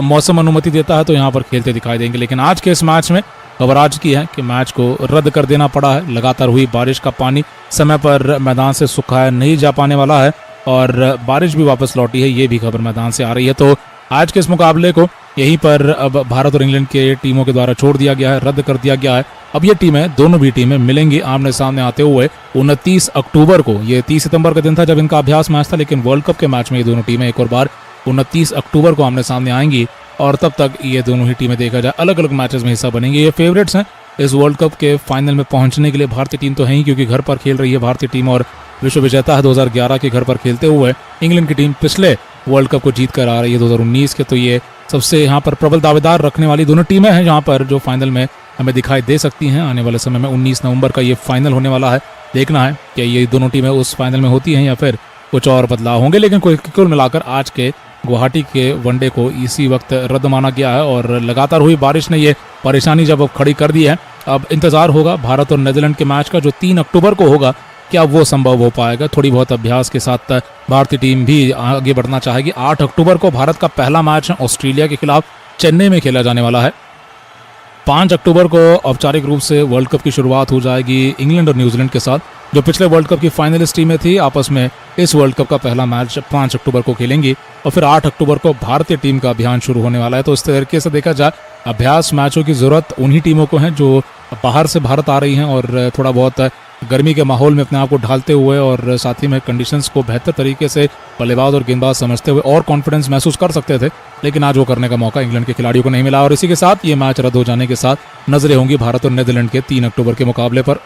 मौसम अनुमति देता है तो यहाँ पर खेलते दिखाई देंगे। लेकिन आज के इस मैच में खबर आ चुकी है कि मैच को रद्द कर देना पड़ा है। लगातार हुई बारिश का पानी समय पर मैदान से सुखाया नहीं जा पाने वाला है और बारिश भी वापस लौटी है, ये भी खबर मैदान से आ रही है। तो आज के इस मुकाबले को यहीं पर अब भारत और इंग्लैंड के टीमों के द्वारा छोड़ दिया गया है, रद्द कर दिया गया है। अब ये टीमें, दोनों भी टीमें मिलेंगी आमने सामने आते हुए 29 अक्टूबर को। ये 30 सितंबर का दिन था जब इनका अभ्यास मैच था, लेकिन वर्ल्ड कप के मैच में ये दोनों टीमें एक और बार 29 अक्टूबर को आमने सामने आएंगी और तब तक ये दोनों ही टीमें देखा जाए अलग अलग मैचेस में हिस्सा बनेंगी। ये फेवरेट्स हैं इस वर्ल्ड कप के फाइनल में पहुंचने के लिए। भारतीय टीम तो है ही, क्योंकि घर पर खेल रही है भारतीय टीम और विश्व विजेता है 2011 के घर पर खेलते हुए। इंग्लैंड की टीम पिछले वर्ल्ड कप को जीत कर आ रही है 2019 के। तो ये सबसे यहाँ पर प्रबल दावेदार रखने वाली दोनों टीमें हैं जहाँ पर जो फाइनल में हमें दिखाई दे सकती हैं आने वाले समय में। 19 नवंबर का ये फाइनल होने वाला है। देखना है कि ये दोनों टीमें उस फाइनल में होती हैं या फिर कुछ और बदलाव होंगे। लेकिन कुल मिलाकर आज के गुवाहाटी के वनडे को इसी वक्त रद्द माना गया है और लगातार हुई बारिश ने ये परेशानी जब अब खड़ी कर दी है। अब इंतजार होगा भारत और नीदरलैंड के मैच का जो 3 अक्टूबर को होगा, क्या वो संभव हो पाएगा। थोड़ी बहुत अभ्यास के साथ भारतीय टीम भी आगे बढ़ना चाहेगी। 8 अक्टूबर को भारत का पहला मैच ऑस्ट्रेलिया के खिलाफ चेन्नई में खेला जाने वाला है। 5 अक्टूबर को औपचारिक रूप से वर्ल्ड कप की शुरुआत हो जाएगी इंग्लैंड और न्यूजीलैंड के साथ, जो पिछले वर्ल्ड कप की फाइनलिस्ट टीमें थी। आपस में इस वर्ल्ड कप का पहला मैच 5 अक्टूबर को खेलेंगी और फिर 8 अक्टूबर को भारतीय टीम का अभियान शुरू होने वाला है। तो इस तरीके से देखा जाए अभ्यास मैचों की जरूरत उन्हीं टीमों को है जो बाहर से भारत आ रही हैं और थोड़ा बहुत गर्मी के माहौल में अपने आप को ढालते हुए और साथ ही में कंडीशंस को बेहतर तरीके से बल्लेबाज और गेंदबाज समझते हुए और कॉन्फिडेंस महसूस कर सकते थे, लेकिन आज वो करने का मौका इंग्लैंड के खिलाड़ियों को नहीं मिला। और इसी के साथ ये मैच रद्द हो जाने के साथ नजरें होंगी भारत और नीदरलैंड के 3 अक्टूबर के मुकाबले पर।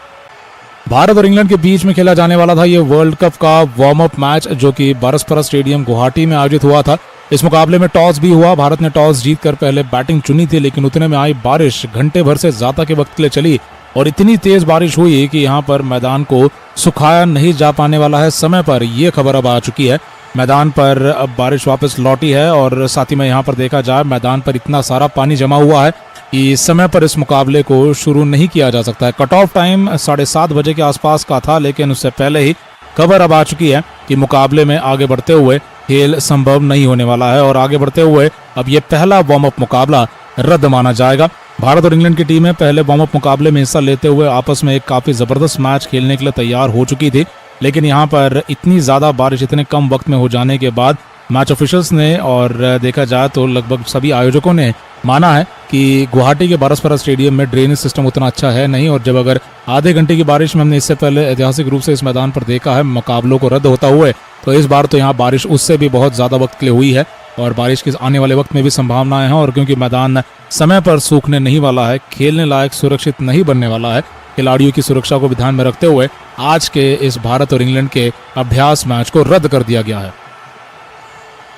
भारत और इंग्लैंड के बीच में खेला जाने वाला था ये वर्ल्ड कप का वार्म अप मैच, जो कि बारसपरा स्टेडियम गुवाहाटी में आयोजित हुआ था। इस मुकाबले में टॉस भी हुआ। भारत ने टॉस जीतकर पहले बैटिंग चुनी थी, लेकिन उतने में आई बारिश घंटे भर से ज्यादा के वक्त के लिए चली और इतनी तेज बारिश हुई कि यहाँ पर मैदान को सुखाया नहीं जा पाने वाला है समय पर। ये खबर अब आ चुकी है मैदान पर, अब बारिश वापस लौटी है और साथ ही में यहाँ पर देखा जाए मैदान पर इतना सारा पानी जमा हुआ है कि समय पर इस मुकाबले को शुरू नहीं किया जा सकता है। कट ऑफ टाइम 7:30 बजे के आसपास का था, लेकिन उससे पहले ही खबर अब आ चुकी है कि मुकाबले में आगे बढ़ते हुए खेल संभव नहीं होने वाला है और आगे बढ़ते हुए अब ये पहला वार्म अप मुकाबला रद्द माना जाएगा। भारत और इंग्लैंड की टीमें पहले वार्म अप मुकाबले में हिस्सा लेते हुए आपस में एक काफी जबरदस्त मैच खेलने के लिए तैयार हो चुकी थी, लेकिन यहाँ पर इतनी ज्यादा बारिश इतने कम वक्त में हो जाने के बाद मैच ऑफिशियल्स ने और देखा जाए तो लगभग सभी आयोजकों ने माना है कि गुवाहाटी के बारसपरा स्टेडियम में ड्रेनेज सिस्टम उतना अच्छा है नहीं, और जब अगर आधे घंटे की बारिश में हमने इससे पहले ऐतिहासिक रूप से इस मैदान पर देखा है मुकाबलों को रद्द होता हुए, तो इस बार तो यहाँ बारिश उससे भी बहुत ज्यादा वक्त के लिए हुई है और बारिश के आने वाले वक्त में भी संभावनाएं हैं। और क्योंकि मैदान समय पर सूखने नहीं वाला है, खेलने लायक सुरक्षित नहीं बनने वाला है, खिलाड़ियों की सुरक्षा को भी ध्यान में रखते हुए आज के इस भारत और इंग्लैंड के अभ्यास मैच को रद्द कर दिया गया है।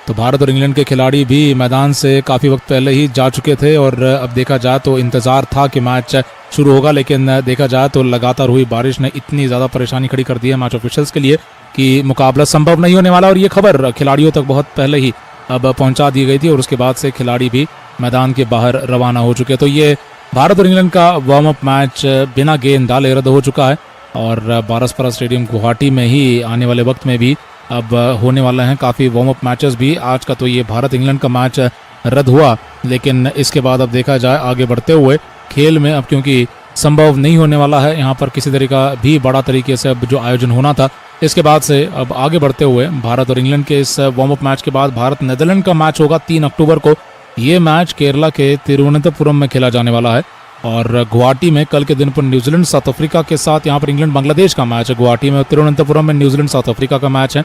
तो भारत और इंग्लैंड के खिलाड़ी भी मैदान से काफी वक्त पहले ही जा चुके थे और अब देखा जाए तो इंतजार था कि मैच शुरू होगा, लेकिन देखा जाए तो लगातार हुई बारिश ने इतनी ज्यादा परेशानी खड़ी कर दी है मैच ऑफिशियल्स के लिए कि मुकाबला संभव नहीं होने वाला। और ये खबर खिलाड़ियों तक बहुत पहले ही अब पहुंचा दी गई थी और उसके बाद से खिलाड़ी भी मैदान के बाहर रवाना हो चुके। तो ये भारत और इंग्लैंड का वार्म अप मैच बिना गेंद डाले रद्द हो चुका है और बारसपरा स्टेडियम गुवाहाटी में ही आने वाले वक्त में भी अब होने वाला है काफ़ी वार्म अप मैचेस भी। आज का तो ये भारत इंग्लैंड का मैच रद्द हुआ, लेकिन इसके बाद अब देखा जाए आगे बढ़ते हुए खेल में अब क्योंकि संभव नहीं होने वाला है यहाँ पर किसी तरह का भी बड़ा तरीके से अब जो आयोजन होना था, इसके बाद से अब आगे बढ़ते हुए भारत और इंग्लैंड के इस वार्म अप मैच के बाद भारत नीदरलैंड का मैच होगा 3 अक्टूबर को। ये मैच केरला के तिरुवनंतपुरम में खेला जाने वाला है और गुवाहाटी में कल के दिन पर न्यूजीलैंड साउथ अफ्रीका के साथ यहाँ पर इंग्लैंड बांग्लादेश का मैच है। गुवाहाटी में तिरुवनंतपुरम में न्यूजीलैंड साउथ अफ्रीका का मैच है।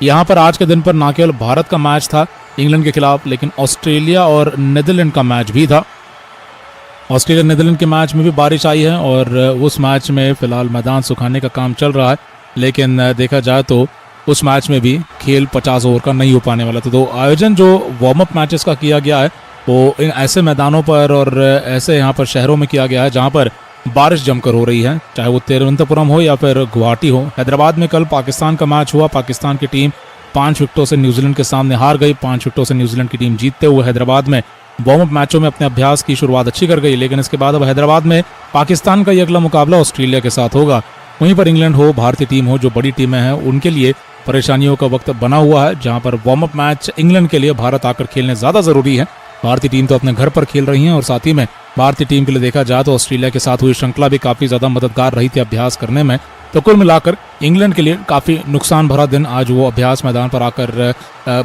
यहाँ पर आज के दिन पर न केवल भारत का मैच था इंग्लैंड के खिलाफ, लेकिन ऑस्ट्रेलिया और नीदरलैंड का मैच भी था। ऑस्ट्रेलिया नीदरलैंड के मैच में भी बारिश आई है और उस मैच में फिलहाल मैदान सुखाने का काम चल रहा है, लेकिन देखा जाए तो उस मैच में भी खेल 50 ओवर का नहीं हो पाने वाला था। तो आयोजन जो वार्म अप मैचेस का किया गया है वो इन ऐसे मैदानों पर और ऐसे यहाँ पर शहरों में किया गया है जहाँ पर बारिश जमकर हो रही है, चाहे वो तिरुवनंतपुरम हो या फिर गुवाहाटी हो। हैदराबाद में कल पाकिस्तान का मैच हुआ, पाकिस्तान की टीम 5 विकेटों से न्यूजीलैंड के सामने हार गई। 5 विकेटों से न्यूजीलैंड की टीम जीतते हुए हैदराबाद में वार्म अप मैचों में अपने अभ्यास की शुरुआत अच्छी कर गई, लेकिन इसके बाद अब हैदराबाद में पाकिस्तान का ये अगला मुकाबला ऑस्ट्रेलिया के साथ होगा। वहीं पर इंग्लैंड हो, भारतीय टीम हो, जो बड़ी टीमें हैं उनके लिए परेशानियों का वक्त बना हुआ है, जहां पर वार्म अप मैच इंग्लैंड के लिए भारत आकर खेलने ज्यादा जरूरी है। भारतीय टीम तो अपने घर पर खेल रही है और साथ ही में भारतीय टीम के लिए देखा जाए तो ऑस्ट्रेलिया के साथ हुई श्रृंखला भी काफी ज्यादा मददगार रही थी अभ्यास करने में। तो कुल मिलाकर इंग्लैंड के लिए काफ़ी नुकसान भरा दिन आज वो अभ्यास मैदान पर आकर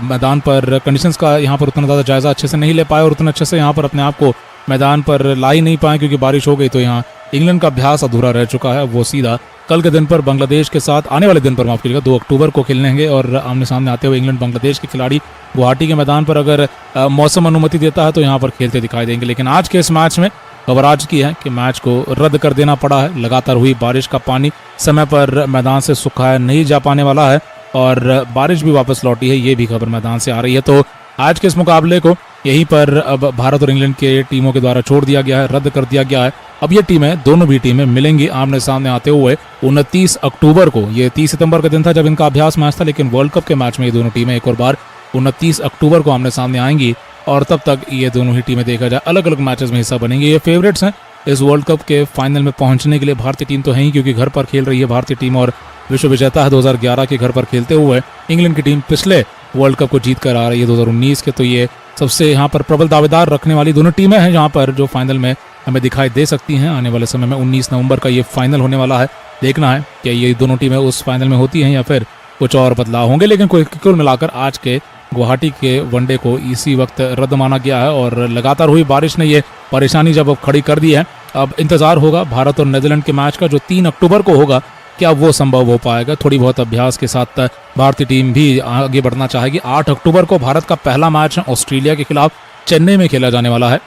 मैदान पर कंडीशंस का यहाँ पर उतना ज़्यादा जायज़ा अच्छे से नहीं ले पाए और उतना अच्छे से यहाँ पर अपने आप को मैदान पर ला ही नहीं पाए क्योंकि बारिश हो गई। तो यहाँ इंग्लैंड का अभ्यास अधूरा रह चुका है। वो सीधा कल के दिन पर बांग्लादेश के साथ आने वाले दिन पर माफ कीजिएगा 2 अक्टूबर को खेलने और आमने सामने आते हुए इंग्लैंड बांग्लादेश के खिलाड़ी गुवाहाटी के मैदान पर अगर मौसम अनुमति देता है तो यहाँ पर खेलते दिखाई देंगे। लेकिन आज के इस मैच में खबर आज की है कि मैच को रद्द कर देना पड़ा है। लगातार हुई बारिश का पानी समय पर मैदान से सुखाया नहीं जा पाने वाला है और बारिश भी वापस लौटी है, ये भी खबर मैदान से आ रही है। तो आज के इस मुकाबले को यहीं पर अब भारत और इंग्लैंड के टीमों के द्वारा छोड़ दिया गया है, रद्द कर दिया गया है। अब ये टीमें दोनों भी टीमें मिलेंगी आमने सामने आते हुए 29 अक्टूबर को। ये 30 सितंबर का दिन था जब इनका अभ्यास मैच था, लेकिन वर्ल्ड कप के मैच में ये दोनों टीमें एक और बार 29 अक्टूबर को आमने सामने आएंगी और तब तक ये दोनों ही टीमें देखा जाए अलग अलग मैचेस में हिस्सा बनेंगी। ये फेवरेट्स हैं इस वर्ल्ड कप के फाइनल में पहुंचने के लिए। भारतीय टीम तो है ही क्योंकि घर पर खेल रही है भारतीय टीम और विश्व विजेता है 2011 के घर पर खेलते हुए। इंग्लैंड की टीम पिछले वर्ल्ड कप को जीत कर आ रही है 2019 के। तो ये सबसे यहाँ पर प्रबल दावेदार रखने वाली दोनों टीमें हैं जहाँ पर जो फाइनल में हमें दिखाई दे सकती हैं आने वाले समय में। 19 नवंबर का ये फाइनल होने वाला है। देखना है कि ये दोनों टीमें उस फाइनल में होती हैं या फिर कुछ और बदलाव होंगे। लेकिन कुल मिलाकर आज के गुवाहाटी के वनडे को इसी वक्त रद्द माना गया है और लगातार हुई बारिश ने ये परेशानी जब अब खड़ी कर दी है। अब इंतजार होगा भारत और नीदरलैंड के मैच का जो 3 अक्टूबर को होगा, क्या वो संभव हो पाएगा। थोड़ी बहुत अभ्यास के साथ भारतीय टीम भी आगे बढ़ना चाहेगी। 8 अक्टूबर को भारत का पहला मैच ऑस्ट्रेलिया के खिलाफ चेन्नई में खेला जाने वाला है।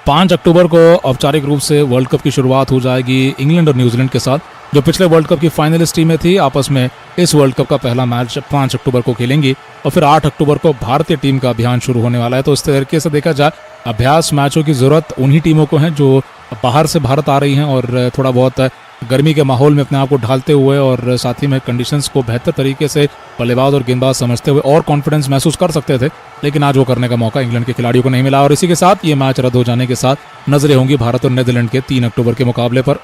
5 अक्टूबर को औपचारिक रूप से वर्ल्ड कप की शुरुआत हो जाएगी इंग्लैंड और न्यूजीलैंड के साथ, जो पिछले वर्ल्ड कप की फाइनलिस्ट टीमें थी। आपस में इस वर्ल्ड कप का पहला मैच 5 अक्टूबर को खेलेंगी और फिर 8 अक्टूबर को भारतीय टीम का अभियान शुरू होने वाला है। तो इस तरीके से देखा जाए अभ्यास मैचों की जरूरत उन्हीं टीमों को है जो बाहर से भारत आ रही हैं और थोड़ा बहुत गर्मी के माहौल में अपने आप को ढालते हुए और साथ ही में कंडीशंस को बेहतर तरीके से बल्लेबाज और गेंदबाज समझते हुए और कॉन्फिडेंस महसूस कर सकते थे। लेकिन आज वो करने का मौका इंग्लैंड के खिलाड़ियों को नहीं मिला और इसी के साथ ये मैच रद्द हो जाने के साथ नजरें होंगी भारत और नीदरलैंड के 3 अक्टूबर के मुकाबले पर।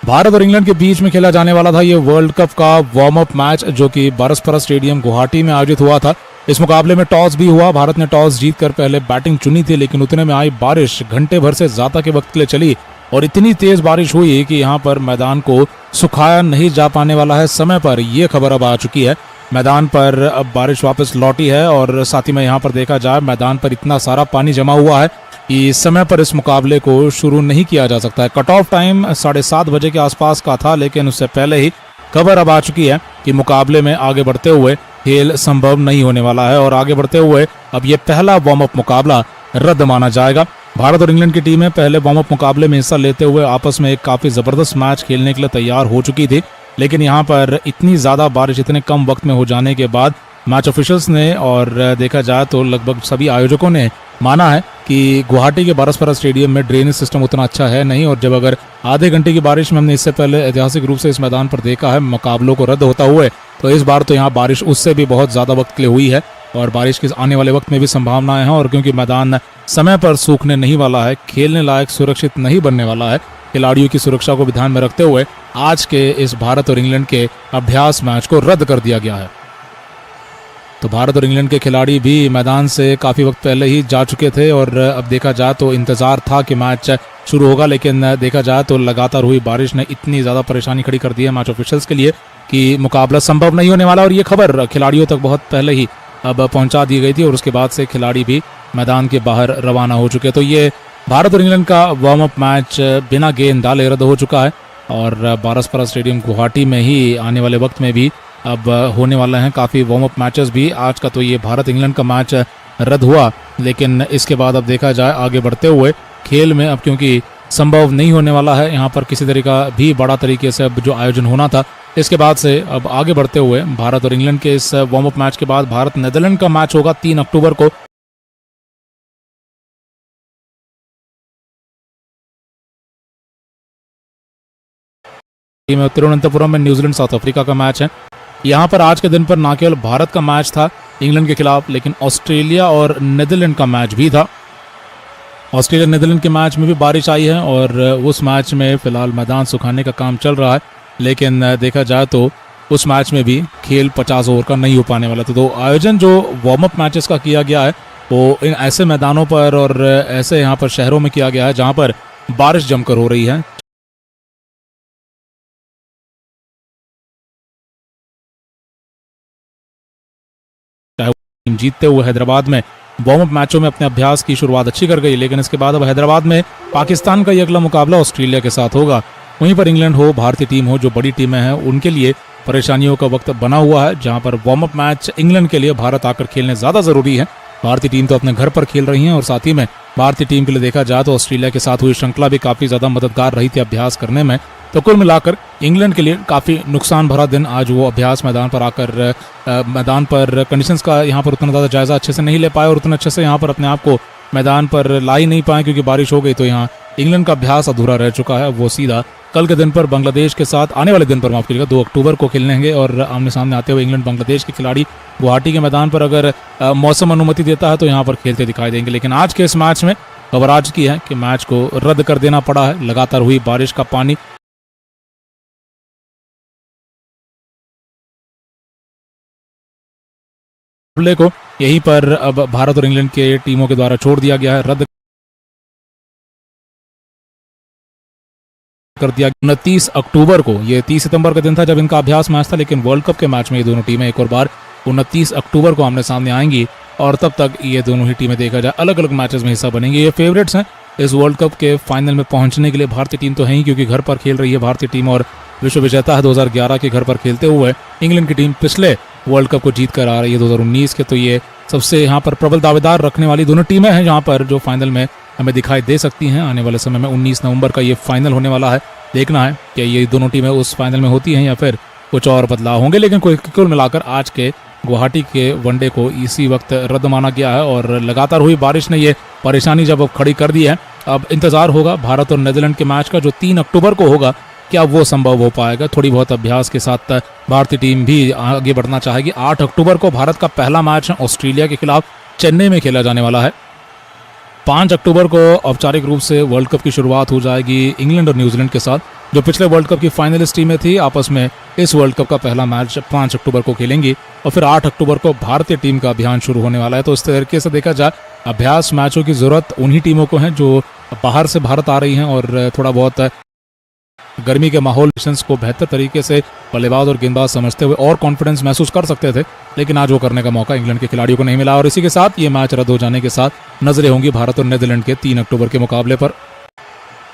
भारत और इंग्लैंड के बीच में खेला जाने वाला था ये वर्ल्ड कप का वार्म अप मैच जो कि बारसपरा स्टेडियम गुवाहाटी में आयोजित हुआ था। इस मुकाबले में टॉस भी हुआ। भारत ने टॉस जीतकर पहले बैटिंग चुनी थी, लेकिन उतने में आई बारिश घंटे भर से ज्यादा के वक्त के लिए चली और इतनी तेज बारिश हुई कि यहाँ पर मैदान को सुखाया नहीं जा पाने वाला है समय पर। ये खबर अब आ चुकी है। मैदान पर अब बारिश वापस लौटी है और साथ ही में यहाँ पर देखा जाए मैदान पर इतना सारा पानी जमा हुआ है कि समय पर इस मुकाबले को शुरू नहीं किया जा सकता है। कट ऑफ टाइम 7:30 बजे के आसपास का था, लेकिन उससे पहले ही खबर अब आ चुकी है कि मुकाबले में आगे बढ़ते हुए खेल संभव नहीं होने वाला है और आगे बढ़ते हुए अब ये पहला वार्म अप मुकाबला रद्द माना जाएगा। भारत और इंग्लैंड की टीमें पहले वार्म अप मुकाबले में हिस्सा लेते हुए आपस में एक काफी जबरदस्त मैच खेलने के लिए तैयार हो चुकी थी, लेकिन यहाँ पर इतनी ज्यादा बारिश इतने कम वक्त में हो जाने के बाद मैच ऑफिशियल्स ने और देखा जाए तो लगभग सभी आयोजकों ने माना है कि गुवाहाटी के बारसपरा स्टेडियम में ड्रेनेज सिस्टम उतना अच्छा है नहीं और जब अगर आधे घंटे की बारिश में हमने इससे पहले ऐतिहासिक रूप से इस मैदान पर देखा है मुकाबलों को रद्द होता हुए, तो इस बार तो यहाँ बारिश उससे भी बहुत ज्यादा वक्त के लिए हुई है और बारिश के आने वाले वक्त में भी संभावनाएं हैं। और क्योंकि मैदान समय पर सूखने नहीं वाला है, खेलने लायक सुरक्षित नहीं बनने वाला है, खिलाड़ियों की सुरक्षा को भी ध्यान में रखते हुए आज के इस भारत और इंग्लैंड के अभ्यास मैच को रद्द कर दिया गया है। तो भारत और इंग्लैंड के खिलाड़ी भी मैदान से काफ़ी वक्त पहले ही जा चुके थे और अब देखा जाए तो इंतज़ार था कि मैच शुरू होगा, लेकिन देखा जाए तो लगातार हुई बारिश ने इतनी ज़्यादा परेशानी खड़ी कर दी है मैच ऑफिशियल्स के लिए कि मुकाबला संभव नहीं होने वाला। और ये खबर खिलाड़ियों तक बहुत पहले ही अब पहुंचा दी गई थी और उसके बाद से खिलाड़ी भी मैदान के बाहर रवाना हो चुके। तो ये भारत और इंग्लैंड का वार्म अप मैच बिना गेंद डाले रद्द हो चुका है और बारसपरा स्टेडियम गुवाहाटी में ही आने वाले वक्त में भी अब होने वाले हैं काफ़ी वार्म अप मैचेस भी। आज का तो ये भारत इंग्लैंड का मैच रद्द हुआ, लेकिन इसके बाद अब देखा जाए आगे बढ़ते हुए खेल में अब क्योंकि संभव नहीं होने वाला है यहाँ पर किसी तरह का भी बड़ा तरीके से अब जो आयोजन होना था, इसके बाद से अब आगे बढ़ते हुए भारत और इंग्लैंड के इस वार्म अप मैच के बाद भारत नीदरलैंड का मैच होगा 3 अक्टूबर को। तिरुवनंतपुरम में न्यूजीलैंड साउथ अफ्रीका का मैच है। यहाँ पर आज के दिन पर न केवल भारत का मैच था इंग्लैंड के खिलाफ, लेकिन ऑस्ट्रेलिया और नीदरलैंड का मैच भी था। ऑस्ट्रेलिया नीदरलैंड के मैच में भी बारिश आई है और उस मैच में फिलहाल मैदान सुखाने का काम चल रहा है, लेकिन देखा जाए तो उस मैच में भी खेल 50 ओवर का नहीं हो पाने वाला था। तो आयोजन जो वार्म अप मैचेस का किया गया है वो इन ऐसे मैदानों पर और ऐसे यहाँ पर शहरों में किया गया है जहाँ पर बारिश जमकर हो रही है। टीम जीतते हुए हैदराबाद में वार्म अप मैचों में अपने अभ्यास की शुरुआत अच्छी कर गई, लेकिन इसके बाद अब हैदराबाद में पाकिस्तान का ये अगला मुकाबला ऑस्ट्रेलिया के साथ होगा। वहीं पर इंग्लैंड हो, भारतीय टीम हो, जो बड़ी टीमें हैं उनके लिए परेशानियों का वक्त बना हुआ है, जहां पर वार्म अप मैच इंग्लैंड के लिए भारत आकर खेलने ज्यादा जरूरी है। भारतीय टीम तो अपने घर पर खेल रही है और साथ ही में भारतीय टीम के लिए देखा जाए तो ऑस्ट्रेलिया के साथ हुई श्रृंखला भी काफी ज्यादा मददगार रही थी अभ्यास करने में। तो कुल मिलाकर इंग्लैंड के लिए काफी नुकसान भरा दिन आज वो अभ्यास मैदान पर आकर मैदान पर कंडीशंस का यहाँ पर उतना ज्यादा जायजा अच्छे से नहीं ले पाए और उतना अच्छे से यहाँ पर अपने आप को मैदान पर ला ही नहीं पाए, क्योंकि बारिश हो गई। तो यहाँ इंग्लैंड का अभ्यास अधूरा रह चुका है। वो सीधा कल के दिन पर बांग्लादेश के साथ, आने वाले दिन पर माफ करिएगा, 2 अक्टूबर को खेलने और आमने सामने आते हुए इंग्लैंड बांग्लादेश के खिलाड़ी गुवाहाटी के मैदान पर अगर मौसम अनुमति देता है तो यहाँ पर खेलते दिखाई देंगे। लेकिन आज के इस मैच में खबर आज की है कि मैच को रद्द कर देना पड़ा है। लगातार हुई बारिश का पानी मुकाबले को यहीं पर अब भारत और इंग्लैंड के टीमों के द्वारा छोड़ दिया गया है, रद्द कर दिया। 29 अक्टूबर को, ये 30 सितंबर का दिन था जब इनका अभ्यास मैच था, लेकिन वर्ल्ड कप के मैच में ये दोनों टीमें एक और बार 29 अक्टूबर को आमने सामने आएंगी और तब तक ये दोनों ही टीमें देखा जाए अलग अलग मैचेस में हिस्सा बनेंगी। ये फेवरेट्स हैं इस वर्ल्ड कप के फाइनल में पहुंचने के लिए। भारतीय टीम तो है ही, क्योंकि घर पर खेल रही है भारतीय टीम और विश्व विजेता है 2011 के घर पर खेलते हुए। इंग्लैंड की टीम पिछले वर्ल्ड कप को जीत कर आ रही है 2019 के। तो ये सबसे यहाँ पर प्रबल दावेदार रखने वाली दोनों टीमें हैं जहाँ पर जो फाइनल में हमें दिखाई दे सकती हैं आने वाले समय में। 19 नवंबर का ये फाइनल होने वाला है। देखना है कि ये दोनों टीमें उस फाइनल में होती हैं या फिर कुछ और बदलाव होंगे। लेकिन कुल मिलाकर आज के गुवाहाटी के वनडे को इसी वक्त रद्द माना गया है और लगातार हुई बारिश ने ये परेशानी जब अब खड़ी कर दी है। अब इंतजार होगा भारत और नीदरलैंड के मैच का जो 3 अक्टूबर को होगा, क्या वो संभव हो पाएगा। थोड़ी बहुत अभ्यास के साथ भारतीय टीम भी आगे बढ़ना चाहेगी। 8 अक्टूबर को भारत का पहला मैच ऑस्ट्रेलिया के खिलाफ चेन्नई में खेला जाने वाला है। 5 अक्टूबर को औपचारिक रूप से वर्ल्ड कप की शुरुआत हो जाएगी इंग्लैंड और न्यूजीलैंड के साथ, जो पिछले वर्ल्ड कप की फाइनलिस्ट टीमें थी आपस में इस वर्ल्ड कप का पहला मैच 5 अक्टूबर को खेलेंगी और फिर 8 अक्टूबर को भारतीय टीम का अभियान शुरू होने वाला है। तो इस तरीके से देखा जाए अभ्यास मैचों की जरूरत उन्हीं टीमों को है जो बाहर से भारत आ रही हैं और थोड़ा बहुत गर्मी के माहौल को बेहतर तरीके से बल्लेबाज और गेंदबाज समझते हुए और कॉन्फिडेंस महसूस कर सकते थे, लेकिन आज वो करने का मौका इंग्लैंड के खिलाड़ियों को नहीं मिला। और इसी के साथ ये मैच रद्द हो जाने के साथ नजरें होंगी भारत और नीदरलैंड के 3 अक्टूबर के मुकाबले पर।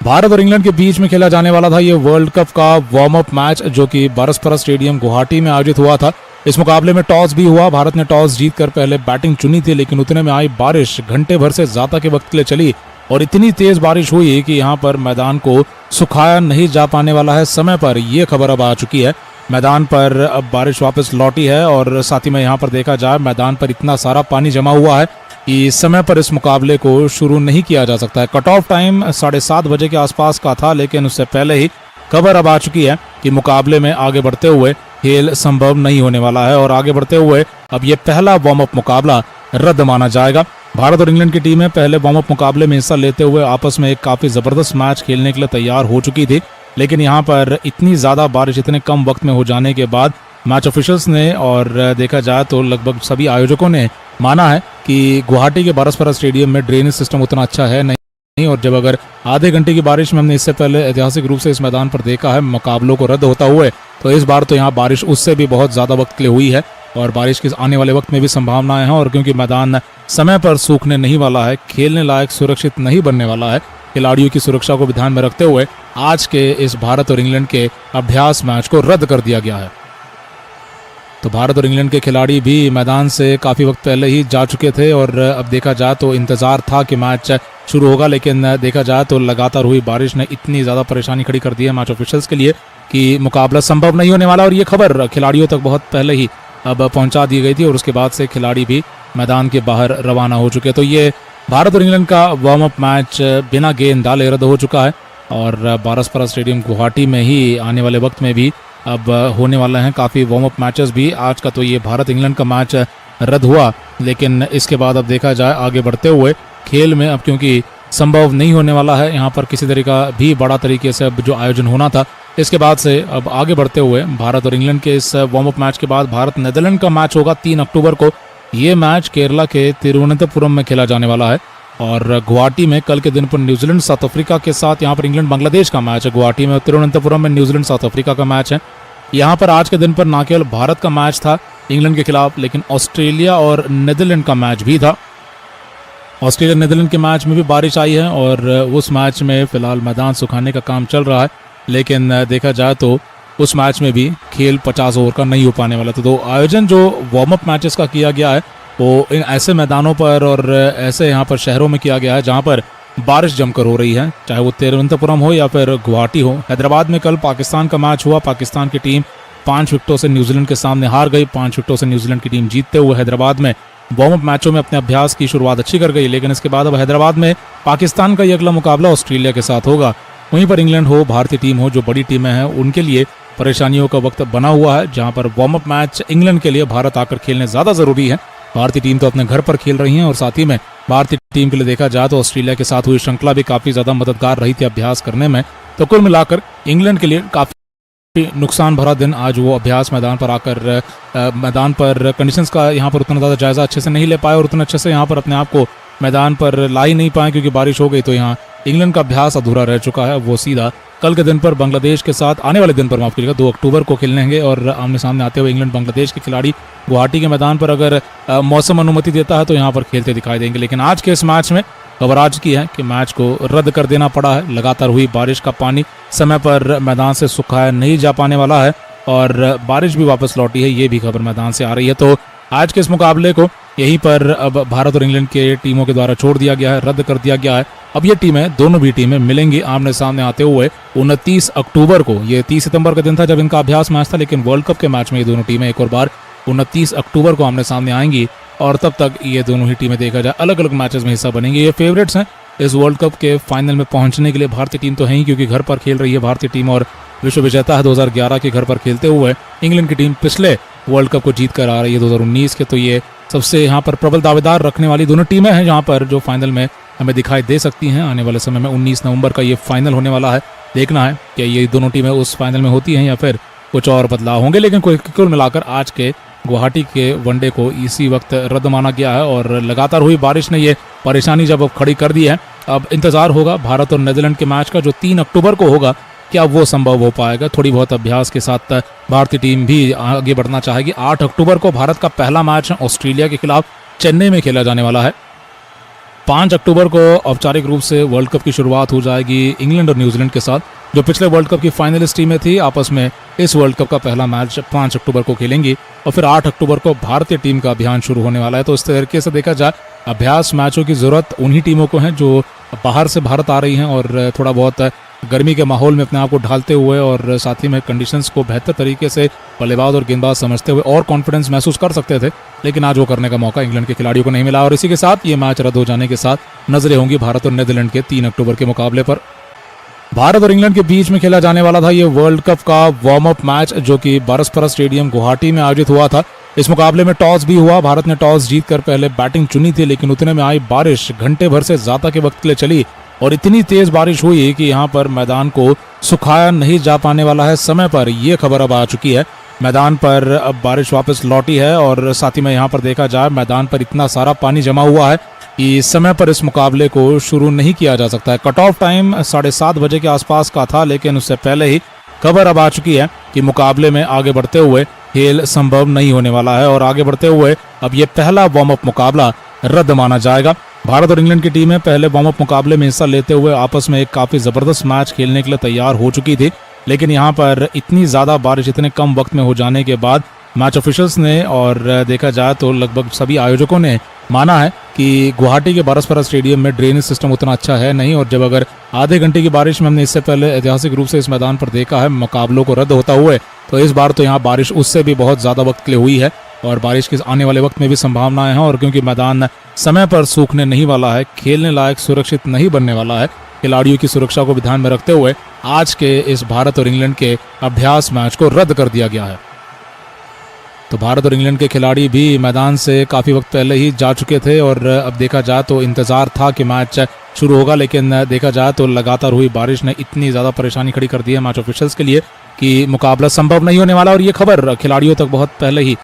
भारत और इंग्लैंड के बीच में खेला जाने वाला था ये वर्ल्ड कप का वार्म अप मैच, जो कि बारसपरा स्टेडियम गुवाहाटी में आयोजित हुआ था। इस मुकाबले में टॉस भी हुआ। भारत ने टॉस जीतकर पहले बैटिंग चुनी थी, लेकिन उतने में आई बारिश घंटे भर से ज्यादा के वक्त के लिए चली और इतनी तेज बारिश हुई कि यहाँ पर मैदान को सुखाया नहीं जा पाने वाला है समय पर। ये खबर अब आ चुकी है, मैदान पर अब बारिश वापस लौटी है और साथ ही में यहाँ पर देखा जाए मैदान पर इतना सारा पानी जमा हुआ है कि समय पर इस मुकाबले को शुरू नहीं किया जा सकता है। कट ऑफ टाइम 7:30 बजे के आसपास का था, लेकिन उससे पहले ही खबर अब आ चुकी है कि मुकाबले में आगे बढ़ते हुए खेल संभव नहीं होने वाला है और आगे बढ़ते हुए अब ये पहला वार्म अप मुकाबला रद्द माना जाएगा। भारत और इंग्लैंड की टीमें पहले वार्म अप मुकाबले में हिस्सा लेते हुए आपस में एक काफी जबरदस्त मैच खेलने के लिए तैयार हो चुकी थी, लेकिन यहाँ पर इतनी ज्यादा बारिश इतने कम वक्त में हो जाने के बाद मैच ऑफिशियल्स ने और देखा जाए तो लगभग सभी आयोजकों ने माना है कि गुवाहाटी के बारसपरा स्टेडियम में ड्रेनेज सिस्टम उतना अच्छा है नहीं, और जब अगर आधे घंटे की बारिश में हमने इससे पहले ऐतिहासिक रूप से इस मैदान पर देखा है मुकाबलों को रद्द होता हुए, तो इस बार तो यहाँ बारिश उससे भी बहुत ज्यादा वक्त के लिए हुई है और बारिश के आने वाले वक्त में भी संभावनाएं हैं। और क्योंकि मैदान समय पर सूखने नहीं वाला है, खेलने लायक सुरक्षित नहीं बनने वाला है, खिलाड़ियों की सुरक्षा को भी ध्यान में रखते हुए आज के इस भारत और इंग्लैंड के अभ्यास मैच को रद्द कर दिया गया है। तो भारत और इंग्लैंड के खिलाड़ी भी मैदान से काफी वक्त पहले ही जा चुके थे और अब देखा जाए तो इंतजार था कि मैच शुरू होगा, लेकिन देखा जाए तो लगातार हुई बारिश ने इतनी ज्यादा परेशानी खड़ी कर दी है मैच ऑफिशियल्स के लिए कि मुकाबला संभव नहीं होने वाला। और ये खबर खिलाड़ियों तक बहुत पहले ही अब पहुंचा दी गई थी और उसके बाद से खिलाड़ी भी मैदान के बाहर रवाना हो चुके। तो ये भारत और इंग्लैंड का वार्म अप मैच बिना गेंद डाले रद्द हो चुका है और बारसपरा स्टेडियम गुवाहाटी में ही आने वाले वक्त में भी अब होने वाले हैं काफ़ी वार्म अप मैचेस भी। आज का तो ये भारत इंग्लैंड का मैच रद्द हुआ, लेकिन इसके बाद अब देखा जाए आगे बढ़ते हुए खेल में अब क्योंकि संभव नहीं होने वाला है यहाँ पर किसी तरह का भी बड़ा तरीके से अब जो आयोजन होना था, इसके बाद से अब आगे बढ़ते हुए भारत और इंग्लैंड के इस वार्म अप मैच के बाद भारत नीदरलैंड का मैच होगा 3 अक्टूबर को। ये मैच केरला के तिरुवनंतपुरम में खेला जाने वाला है और गुवाहाटी में कल के दिन पर न्यूजीलैंड साउथ अफ्रीका के साथ यहाँ पर इंग्लैंड बांग्लादेश का मैच है। गुवाहाटी में तिरुवनंतपुरम में न्यूजीलैंड साउथ अफ्रीका का मैच है। यहाँ पर आज के दिन पर न केवल भारत का मैच था इंग्लैंड के खिलाफ, लेकिन ऑस्ट्रेलिया और नीदरलैंड का मैच भी था। ऑस्ट्रेलिया नीदरलैंड के मैच में भी बारिश आई है और उस मैच में फिलहाल मैदान सुखाने का काम चल रहा है, लेकिन देखा जाए तो उस मैच में भी खेल 50 ओवर का नहीं हो पाने वाला था। तो आयोजन जो वार्म अप मैचेस का किया गया है वो इन ऐसे मैदानों पर और ऐसे यहाँ पर शहरों में किया गया है जहाँ पर बारिश जमकर हो रही है, चाहे वो तिरुवनंतपुरम हो या फिर गुवाहाटी हो। हैदराबाद में कल पाकिस्तान का मैच हुआ। पाकिस्तान की टीम 5 विकेटों से न्यूजीलैंड के सामने हार गई। 5 विकेटों से न्यूजीलैंड की टीम जीतते हुए हैदराबाद में वार्म अप मैचों में अपने अभ्यास की शुरुआत अच्छी कर गई, लेकिन इसके बाद अब हैदराबाद में पाकिस्तान का ये अगला मुकाबला ऑस्ट्रेलिया के साथ होगा। वहीं पर इंग्लैंड हो, भारतीय टीम हो, जो बड़ी टीमें हैं, उनके लिए परेशानियों का वक्त बना हुआ है, जहां पर वार्म अप मैच इंग्लैंड के लिए भारत आकर खेलने ज्यादा जरूरी है। भारतीय टीम तो अपने घर पर खेल रही है और साथ ही में भारतीय टीम के लिए देखा जाए तो ऑस्ट्रेलिया के साथ हुई श्रृंखला भी काफी ज्यादा मददगार रही थी अभ्यास करने में। तो कुल मिलाकर इंग्लैंड के लिए काफी नुकसान भरा दिन आज वो अभ्यास मैदान पर आकर मैदान पर कंडीशंस का यहाँ पर उतना ज़्यादा जायजा अच्छे से नहीं ले पाए और उतना अच्छे से यहाँ पर अपने आप को मैदान पर ला ही नहीं पाए, क्योंकि बारिश हो गई। तो यहाँ इंग्लैंड का अभ्यास अधूरा रह चुका है। वो सीधा कल के दिन पर बांग्लादेश के साथ, आने वाले दिन पर माफ कीजिएगा, 2 अक्टूबर को खेलेंगे और आमने सामने आते हुए इंग्लैंड बांग्लादेश के खिलाड़ी गुवाहाटी के मैदान पर अगर मौसम अनुमति देता है तो यहाँ पर खेलते दिखाई देंगे। लेकिन आज के इस मैच में खबर आज की है कि मैच को रद्द कर देना पड़ा है। लगातार हुई बारिश का पानी समय पर मैदान से सुखाया नहीं जा पाने वाला है और बारिश भी वापस लौटी है, ये भी खबर मैदान से आ रही है। तो आज के इस मुकाबले को यहीं पर अब भारत और इंग्लैंड के टीमों के द्वारा छोड़ दिया गया है, रद्द कर दिया गया है। अब ये टीमें, दोनों भी टीमें मिलेंगी आमने सामने आते हुए 29 अक्टूबर को। ये 30 सितंबर का दिन था जब इनका अभ्यास मैच था, लेकिन वर्ल्ड कप के मैच में ये दोनों टीमें एक और बार 29 अक्टूबर को आमने सामने आएंगी और तब तक ये दोनों ही टीमें देखा जाए अलग अलग मैचेस में हिस्सा बनेंगी। ये फेवरेट्स हैं इस वर्ल्ड कप के फाइनल में पहुंचने के लिए। भारतीय टीम तो है ही, क्योंकि घर पर खेल रही है भारतीय टीम और विश्व विजेता है 2011 के घर पर खेलते हुए। इंग्लैंड की टीम पिछले वर्ल्ड कप को जीत कर आ रही है 2019 के। तो ये सबसे यहाँ पर प्रबल दावेदार रखने वाली दोनों टीमें हैं जहाँ पर जो फाइनल में हमें दिखाई दे सकती हैं आने वाले समय में। 19 नवंबर का ये फाइनल होने वाला है। देखना है कि ये दोनों टीमें उस फाइनल में होती हैं या फिर कुछ और बदलाव होंगे। लेकिन कुल मिलाकर आज के गुवाहाटी के वनडे को इसी वक्त रद्द माना गया है और लगातार हुई बारिश ने ये परेशानी जब अब खड़ी कर दी है। अब इंतजार होगा भारत और नीदरलैंड के मैच का जो 3 अक्टूबर को होगा, क्या वो संभव हो पाएगा। थोड़ी बहुत अभ्यास के साथ भारतीय टीम भी आगे बढ़ना चाहेगी। 8 अक्टूबर को भारत का पहला मैच ऑस्ट्रेलिया के खिलाफ चेन्नई में खेला जाने वाला है। 5 अक्टूबर को औपचारिक रूप से वर्ल्ड कप की शुरुआत हो जाएगी इंग्लैंड और न्यूजीलैंड के साथ, जो पिछले वर्ल्ड कप की फाइनलिस्ट टीमें थी आपस में इस वर्ल्ड कप का पहला मैच 5 अक्टूबर को खेलेंगी और फिर 8 अक्टूबर को भारतीय टीम का अभियान शुरू होने वाला है। तो इस तरीके से देखा जाए अभ्यास मैचों की जरूरत उन्हीं टीमों को है जो बाहर से भारत आ रही हैं और थोड़ा बहुत गर्मी के माहौल में अपने आप को ढालते हुए और साथ ही में कंडीशंस को बेहतर तरीके से बल्लेबाज और गेंदबाज समझते हुए और कॉन्फिडेंस महसूस कर सकते थे, लेकिन आज वो करने का मौका इंग्लैंड के खिलाड़ियों को नहीं मिला। और इसी के साथ ये मैच रद्द हो जाने के साथ नजरें होंगी भारत और नीदरलैंड के 3 अक्टूबर के मुकाबले पर। भारत और इंग्लैंड के बीच में खेला जाने वाला था ये वर्ल्ड कप का वार्म अप मैच, जो कि बारसपुरा स्टेडियम गुवाहाटी में आयोजित हुआ था। इस मुकाबले में टॉस भी हुआ। भारत ने टॉस जीतकर पहले बैटिंग चुनी थी, लेकिन उतने में आई बारिश घंटे भर से ज्यादा के वक्त के लिए चली और इतनी तेज बारिश हुई कि यहाँ पर मैदान को सुखाया नहीं जा पाने वाला है समय पर। ये खबर अब आ चुकी है, मैदान पर अब बारिश वापस लौटी है और साथ ही में यहाँ पर देखा जाए मैदान पर इतना सारा पानी जमा हुआ है कि समय पर इस मुकाबले को शुरू नहीं किया जा सकता है। कट ऑफ टाइम 7:30 बजे के आसपास का था, लेकिन उससे पहले ही खबर अब आ चुकी है कि मुकाबले में आगे बढ़ते हुए खेल संभव नहीं होने वाला है और आगे बढ़ते हुए अब ये पहला वार्म अप मुकाबला रद्द माना जाएगा। भारत और इंग्लैंड की टीमें पहले वार्म अप मुकाबले में हिस्सा लेते हुए आपस में एक काफी जबरदस्त मैच खेलने के लिए तैयार हो चुकी थी, लेकिन यहाँ पर इतनी ज्यादा बारिश इतने कम वक्त में हो जाने के बाद मैच ऑफिशियल्स ने और देखा जाए तो लगभग सभी आयोजकों ने माना है कि गुवाहाटी के बारसपुरा स्टेडियम में ड्रेनेज सिस्टम उतना अच्छा है नहीं और जब अगर आधे घंटे की बारिश में हमने इससे पहले ऐतिहासिक रूप से इस मैदान पर देखा है मुकाबलों को रद्द होता हुए, तो इस बार तो यहाँ बारिश उससे भी बहुत ज्यादा वक्त के लिए हुई है और बारिश के आने वाले वक्त में भी संभावनाएं हैं। और क्योंकि मैदान समय पर सूखने नहीं वाला है, खेलने लायक सुरक्षित नहीं बनने वाला है, खिलाड़ियों की सुरक्षा को भी ध्यान में रखते हुए आज के इस भारत और इंग्लैंड के अभ्यास मैच को रद्द कर दिया गया है। तो भारत और इंग्लैंड के खिलाड़ी भी मैदान से काफी वक्त पहले ही जा चुके थे और अब देखा जाए तो इंतजार था कि मैच शुरू होगा, लेकिन देखा जाए तो लगातार हुई बारिश ने इतनी ज्यादा परेशानी खड़ी कर दी है मैच ऑफिशियल्स के लिए कि मुकाबला संभव नहीं होने वाला। और ये खबर खिलाड़ियों तक बहुत पहले ही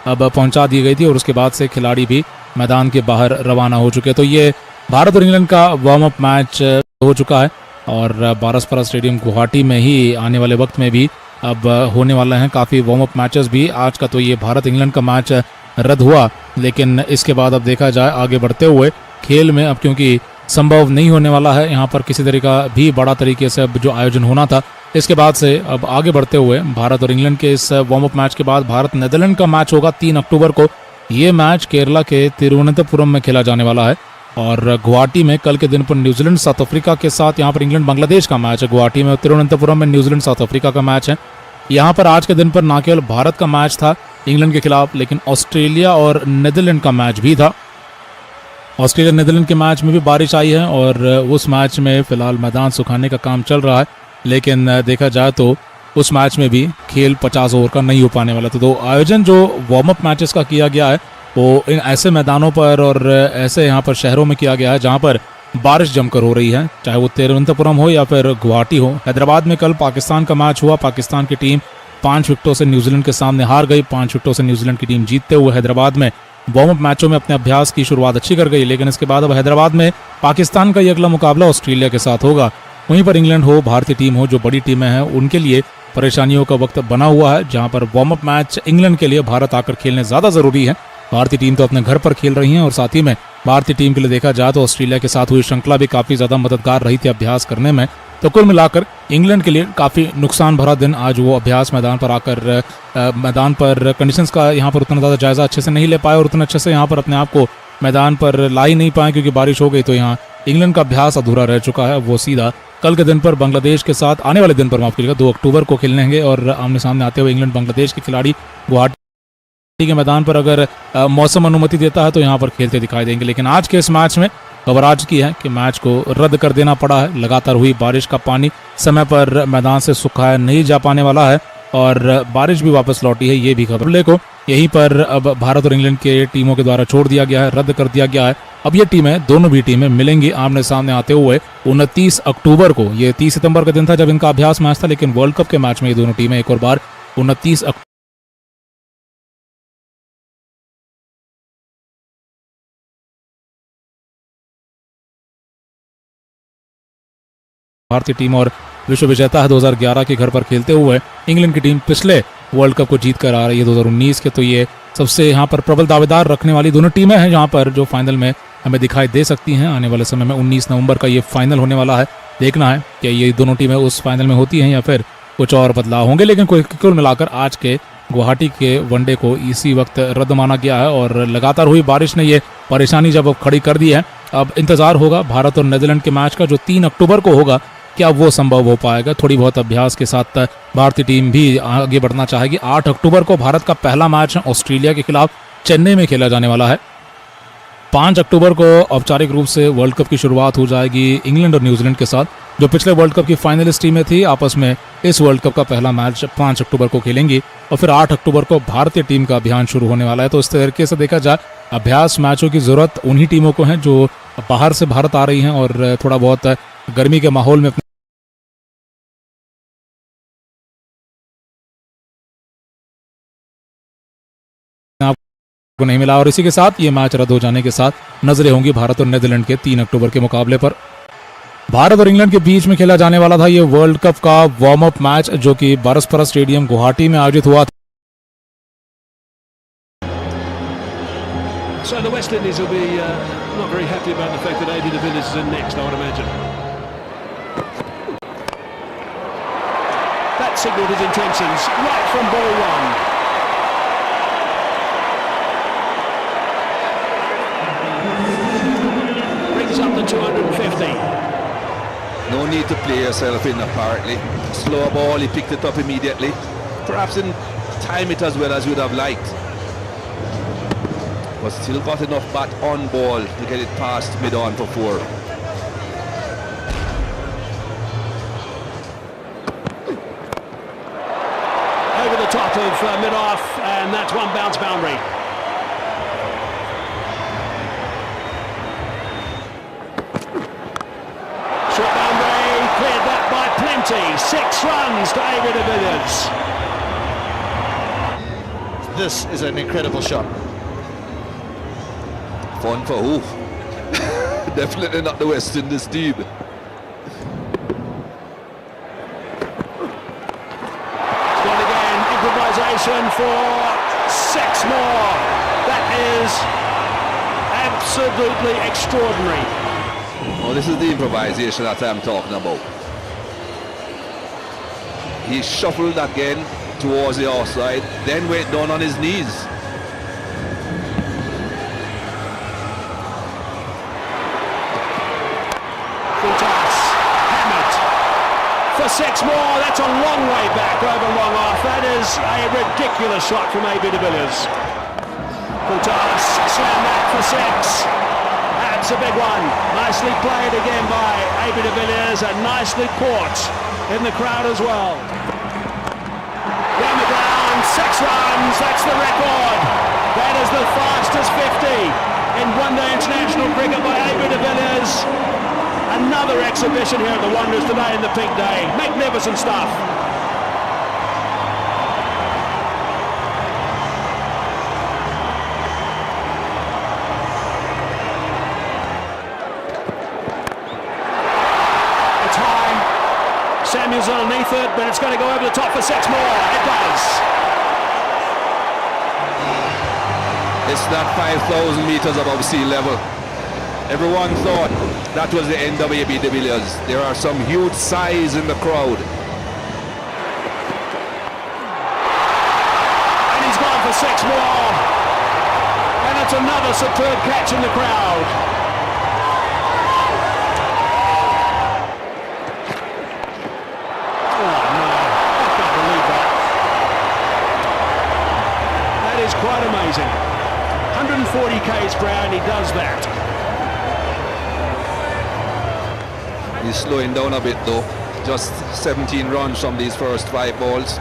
अब पहुंचा दी गई थी और उसके बाद से खिलाड़ी भी मैदान के बाहर रवाना हो चुके। तो ये भारत और इंग्लैंड का वार्म अप मैच हो चुका है और बारसपुरा स्टेडियम गुवाहाटी में ही आने वाले वक्त में भी अब होने वाले हैं काफ़ी वार्म अप मैचेस भी। आज का तो ये भारत इंग्लैंड का मैच रद्द हुआ, लेकिन इसके बाद अब देखा जाए आगे बढ़ते हुए खेल में, अब क्योंकि संभव नहीं होने वाला है यहाँ पर किसी तरह का भी बड़ा तरीके से अब जो आयोजन होना था, इसके बाद से अब आगे बढ़ते हुए भारत और इंग्लैंड के इस वार्म अप मैच के बाद भारत नीदरलैंड का मैच होगा 3 अक्टूबर को। ये मैच केरला के तिरुवनंतपुरम में खेला जाने वाला है और गुवाहाटी में कल के दिन पर न्यूजीलैंड साउथ अफ्रीका के साथ यहाँ पर इंग्लैंड बांग्लादेश का मैच है। गुवाहाटी में, तिरुवनंतपुरम में न्यूजीलैंड साउथ अफ्रीका का मैच है। यहाँ पर आज के दिन पर न केवल भारत का मैच था इंग्लैंड के खिलाफ, लेकिन ऑस्ट्रेलिया और नीदरलैंड का मैच भी था। ऑस्ट्रेलिया नीदरलैंड के मैच में भी बारिश आई है और उस मैच में फिलहाल मैदान सुखाने का काम चल रहा है, लेकिन देखा जाए तो उस मैच में भी खेल 50 ओवर का नहीं हो पाने वाला था। तो आयोजन जो वार्म अप मैचेस का किया गया है वो इन ऐसे मैदानों पर और ऐसे यहाँ पर शहरों में किया गया है जहाँ पर बारिश जमकर हो रही है, चाहे वो तिरुवनंतपुरम हो या फिर गुवाहाटी हो। हैदराबाद में कल पाकिस्तान का मैच हुआ। पाकिस्तान की टीम 5 विकेटों से न्यूजीलैंड के सामने हार गई। 5 विकेटों से न्यूजीलैंड की टीम जीतते हुए हैदराबाद में वार्म अप मैचों में अपने अभ्यास की शुरुआत अच्छी कर गई, लेकिन इसके बाद अब हैदराबाद में पाकिस्तान का ये अगला मुकाबला ऑस्ट्रेलिया के साथ होगा। वहीं पर इंग्लैंड हो, भारतीय टीम हो, जो बड़ी टीमें हैं, उनके लिए परेशानियों का वक्त बना हुआ है, जहां पर वार्म अप मैच इंग्लैंड के लिए भारत आकर खेलने ज़्यादा ज़रूरी है। भारतीय टीम तो अपने घर पर खेल रही है और साथ ही में भारतीय टीम के लिए देखा जाए तो ऑस्ट्रेलिया के साथ हुई श्रृंखला भी काफ़ी ज़्यादा मददगार रही थी अभ्यास करने में। तो कुल मिलाकर इंग्लैंड के लिए काफ़ी नुकसान भरा दिन आज वो अभ्यास मैदान पर आकर मैदान पर कंडीशंस का यहाँ पर उतना ज़्यादा जायज़ा अच्छे से नहीं ले पाए और उतना अच्छे से यहाँ पर अपने आप को मैदान पर ला ही नहीं पाए, क्योंकि बारिश हो गई। तो यहाँ इंग्लैंड का अभ्यास अधूरा रह चुका है। वो सीधा कल के दिन पर बांग्लादेश के साथ, आने वाले दिन पर माफ कीजिएगा, 2 अक्टूबर को खेलने और आमने सामने आते हुए इंग्लैंड बांग्लादेश के खिलाड़ी गुवाहाटी के मैदान पर अगर मौसम अनुमति देता है तो यहाँ पर खेलते दिखाई देंगे। लेकिन आज के इस मैच में खबर आज की है कि मैच को रद्द कर देना पड़ा है। लगातार हुई बारिश का पानी समय पर मैदान से सुखाया नहीं जा पाने वाला है और बारिश भी वापस लौटी है, ये भी खबर को यहीं पर अब भारत और इंग्लैंड के टीमों के द्वारा छोड़ दिया गया है, रद्द कर दिया गया है। अब ये टीमें, दोनों भी टीमें मिलेंगी आमने सामने आते हुए 29 अक्टूबर को। ये 30 सितंबर का दिन था जब इनका अभ्यास मैच था, लेकिन वर्ल्ड कप के मैच में ये दोनों टीमें एक और बार 29 भारतीय टीम और विश्व विजेता है 2011 के घर पर खेलते हुए इंग्लैंड की टीम पिछले वर्ल्ड कप को जीत कर आ रही है 2019 के। तो ये सबसे यहाँ पर प्रबल दावेदार रखने वाली दोनों टीमें हैं, जहाँ पर जो फाइनल में हमें दिखाई दे सकती हैं आने वाले समय में। 19 नवंबर का ये फाइनल होने वाला है। देखना है कि ये दोनों टीमें उस फाइनल में होती हैं या फिर कुछ और बदलाव होंगे। लेकिन कुल मिलाकर आज के गुवाहाटी के वनडे को इसी वक्त रद्द माना गया है और लगातार हुई बारिश ने ये परेशानी जब अब खड़ी कर दी है। अब इंतजार होगा भारत और नीदरलैंड के मैच का जो 3 अक्टूबर को होगा, क्या वो संभव हो पाएगा। थोड़ी बहुत अभ्यास के साथ भारतीय टीम भी आगे बढ़ना चाहेगी। 8 अक्टूबर को भारत का पहला मैच ऑस्ट्रेलिया के खिलाफ चेन्नई में खेला जाने वाला है। 5 अक्टूबर को औपचारिक रूप से वर्ल्ड कप की शुरुआत हो जाएगी इंग्लैंड और न्यूजीलैंड के साथ, जो पिछले वर्ल्ड कप की फाइनलिस्ट टीमें थी आपस में इस वर्ल्ड कप का पहला मैच 5 अक्टूबर को खेलेंगी और फिर 8 अक्टूबर को भारतीय टीम का अभियान शुरू होने वाला है। तो इस तरीके से देखा जाए अभ्यास मैचों की जरूरत उन्हीं टीमों को है जो बाहर से भारत आ रही हैं और थोड़ा बहुत गर्मी के माहौल में को नहीं मिला। और इसी के साथ ये मैच रद्द हो जाने के साथ नजरें होंगी भारत और नीदरलैंड के 3 अक्टूबर के मुकाबले पर। भारत और इंग्लैंड के बीच में खेला जाने वाला था ये वर्ल्ड कप का वार्म अप मैच, जो कि बारसपुरा स्टेडियम गुवाहाटी में आयोजित हुआ था। So the West Indies will be not very happy about the fact that AB de Villiers is in next, I would imagine. That signalled his intentions right from ball one. Brings up the 250. No need to play yourself in apparently. Slow ball, he picked it up immediately. Perhaps didn't time it as well as you'd have liked. But still got enough bat on ball to get it past mid-on for 4. Over the top of mid-off, and that's one bounce boundary. Short boundary, cleared that by plenty. 6 runs to AB de Villiers. This is an incredible shot. Fun for who? Definitely not the West Indies team. improvisation for 6 more. That is absolutely extraordinary. Oh, this is the improvisation that I'm talking about. He shuffled again towards the offside, then went down on his knees. Futas, hammered for 6 more. That's a long way back over long off. That is a ridiculous shot from AB de Villiers. Futas slam that for 6. That's a big one. Nicely played again by AB de Villiers and nicely caught in the crowd as well. Down the ground, 6 runs. That's the record. That is the fastest 50 in one-day international cricket by AB de Villiers. Another exhibition here at the Wanderers today in the pink day. Magnificent stuff. It's high. Samuel's underneath it, but it's going to go over the top for 6 more. It does. It's not 5,000 meters above sea level. Everyone thought that was the end of AB de Villiers. There are some huge sighs in the crowd. And he's gone for 6 more. And it's another superb catch in the crowd. Oh no, I can't believe that. That is quite amazing. 140 k's per hour and he does that. He's slowing down a bit though. Just 17 runs from these first 5 balls.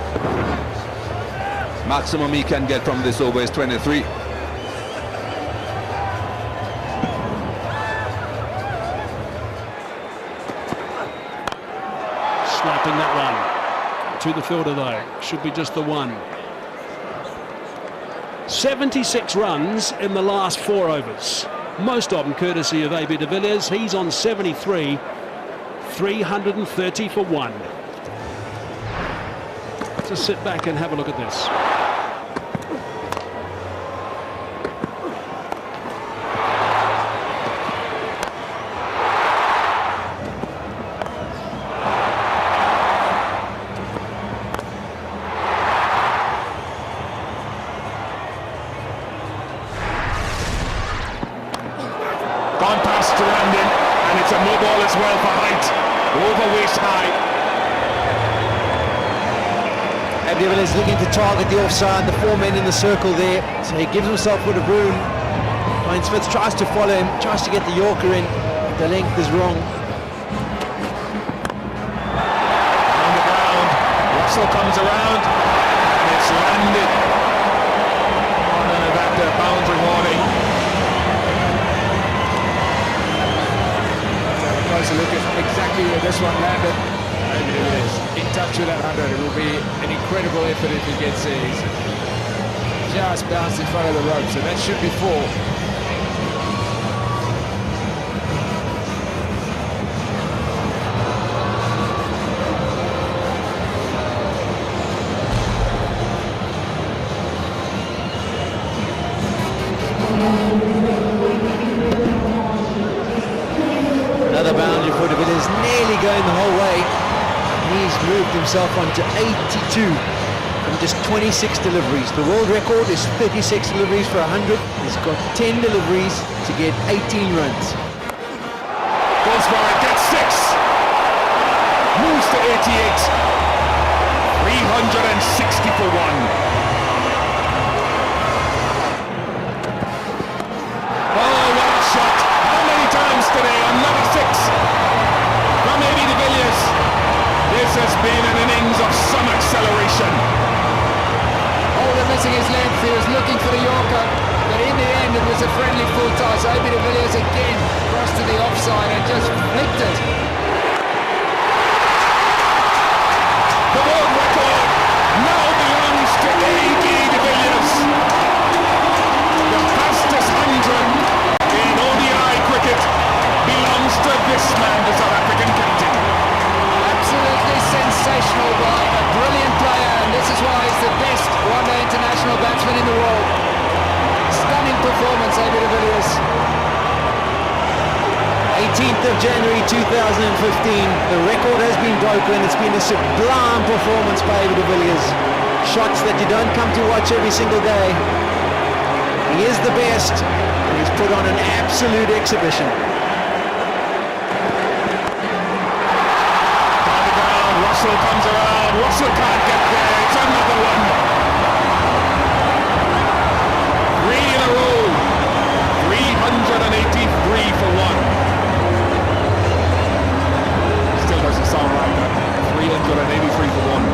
Maximum he can get from this over is 23. Slapping that one to the fielder though. Should be just the one. 76 runs in the last 4 overs. Most of them courtesy of AB de Villiers. He's on 73. 330 for 1. Just sit back and have a look at this. Gone past to Landon, and it's a no ball as well for height. Over waist high. AB de Villiers looking to target the offside, the 4 men in the circle there, so he gives himself a bit of room. Ryan Smith tries to follow him, tries to get the Yorker in, the length is wrong. On the ground, Russell comes around, and it's landed on that boundary warning. Closer look at exactly where this one landed. And it is in touch with that 100. It will be an incredible effort if he gets there. He's just bounced in front of the ropes, and that should be 4. Another boundary for de Villiers, nearly going the whole way. He's moved himself on to 82 from just 26 deliveries. The world record is 36 deliveries for 100. He's got 10 deliveries to get 18 runs. Goes for it, gets 6. Moves to 88. 360 for 1. Oh, what a shot. How many times today? Another 6 from AB de Villiers. This has been an innings of some acceleration. Oh, they're missing his length. He was looking for the Yorker, but in the end it was a friendly full toss. AB de Villiers again crossed to the offside and just flicked it. The world record now belongs to AB de Villiers. The fastest 100 in ODI cricket belongs to this man, the South African captain. Absolutely sensational by a brilliant player, and this is why he's the best one performance, AB de Villiers. 18th of January 2015, the record has been broken. It's been a sublime performance by AB de Villiers. Shots that you don't come to watch every single day. He is the best, and he's put on an absolute exhibition. On the ground, Russell comes around. Russell can't get there. It's another one. 3 in a row. 383 for one. Still doesn't sound right. 383 for one.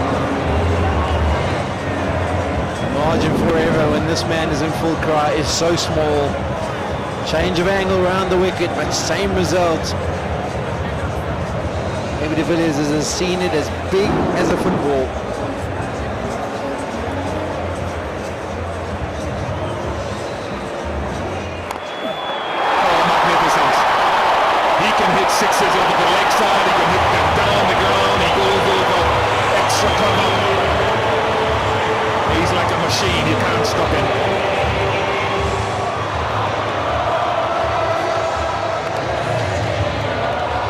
Margin for error when this man is in full cry is so small. Change of angle around the wicket, but same result. AB de Villiers has seen it as big as a football. Oh, magnificent. He can hit sixes over the leg side. He can hit them down the ground. He goes over extra cover. He's like a machine. You can't stop him.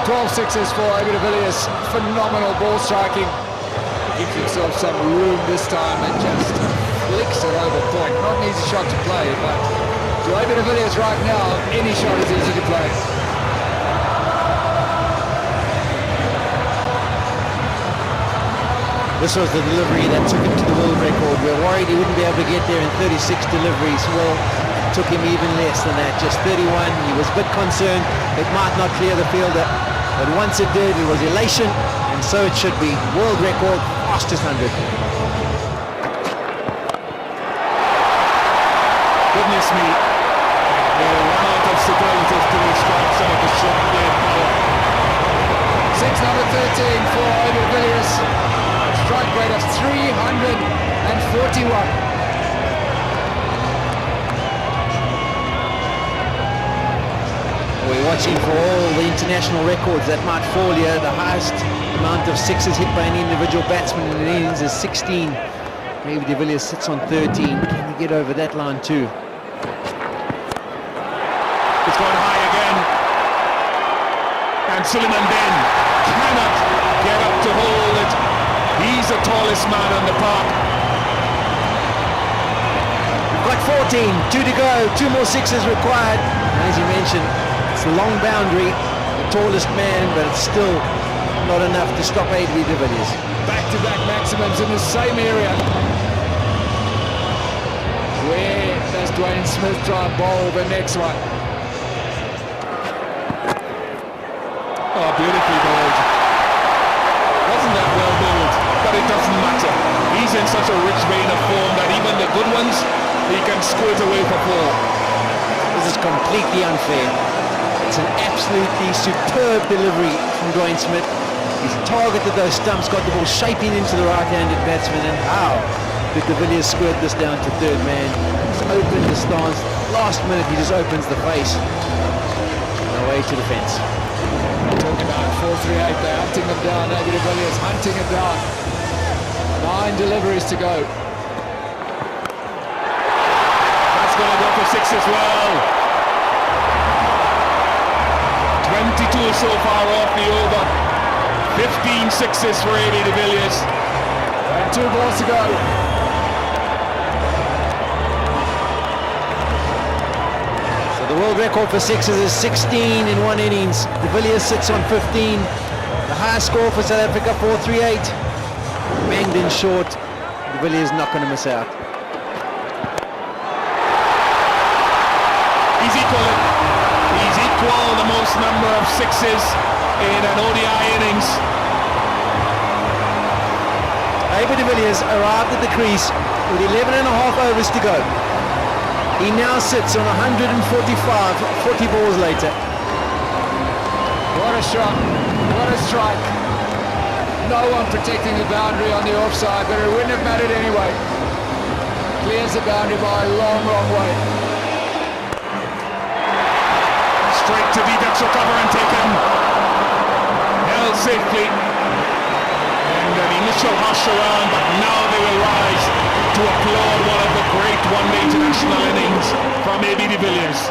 Twelve sixes for AB de Villiers. Phenomenal ball striking. Gives himself some room this time and just flicks it over point. Not an easy shot to play, but to AB de Villiers right now, any shot is easy to play. This was the delivery that took him to the world record. We're worried he wouldn't be able to get there in 36 deliveries. Well, it took him even less than that, just 31. He was a bit concerned it might not clear the fielder, but once it did, it was elation, and so it should be. World record, fastest 100. Goodness me. They run out of superlatives to describe some of the shot playing power. Six number 13 for AB de Villiers. Strike rate of 341. We're watching for all the international records that might fall here. The highest amount of sixes hit by any individual batsman in an innings is 16. AB de Villiers sits on 13. Can he get over that line too? It's going high again. And Suleiman Ben cannot get up to hold it. He's the tallest man on the park. We've got 14, 2 to go, 2 more sixes required. And as you mentioned, it's a long boundary, the tallest man, but it's still not enough to stop AB de Villiers. Back-to-back maximums in the same area. Where does Dwayne Smith try and bowl the next one? Oh, beautifully bowled. Wasn't that well bowled? But it doesn't matter. He's in such a rich vein of form that even the good ones, he can squirt away for 4. This is completely unfair. It's an absolutely superb delivery from Dwayne Smith. He's targeted those stumps, got the ball shaping into the right-handed batsman, and how did de Villiers squirt this down to third man? He's opened the stance. Last minute he just opens the face. And away to the fence. Talking about 438, they're hunting them down. AB de Villiers hunting them down. 9 deliveries to go. That's going to go for 6 as well. 22 so far off the over. 15 sixes for AB de Villiers. And 2 balls to go. So the world record for sixes is 16 in one innings. De Villiers sits on 15. The highest score for South Africa, 438. Banged in short. De Villiers not going to miss out. He's equal the most number of sixes in an ODI innings. AB de Villiers arrived at the crease with 11 and a half overs to go. He now sits on 145, 40 balls later. What a shot. What a strike. No one protecting the boundary on the offside, but it wouldn't have mattered anyway. Clears the boundary by a long, long way. Straight to deep extra cover and taken. Held safely. And an initial hush around, but now they will rise to applaud one of the great one-day international innings. from AB de Villiers.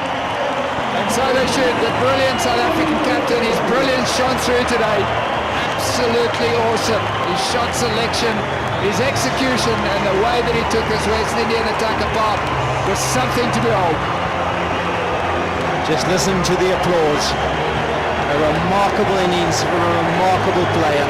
And so they should. The brilliant South African captain, his brilliance shone through today. Absolutely awesome. His shot selection, his execution, and the way that he took this West Indian attack apart was something to behold. Just listen to the applause. A remarkable innings from a remarkable player.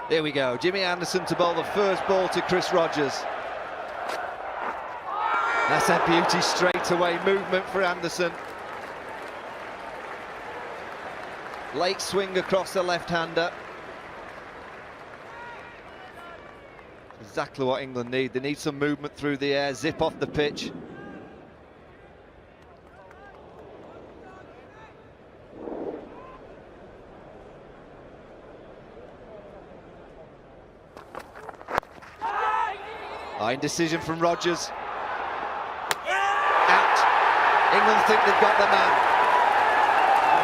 Here we go, Jimmy Anderson to bowl the first ball to Chris Rogers. That's a beauty straight away movement for Anderson. Late swing across the left-hander. Exactly what England need. They need some movement through the air, zip off the pitch. Indecision from Rogers. Out. England think they've got the man.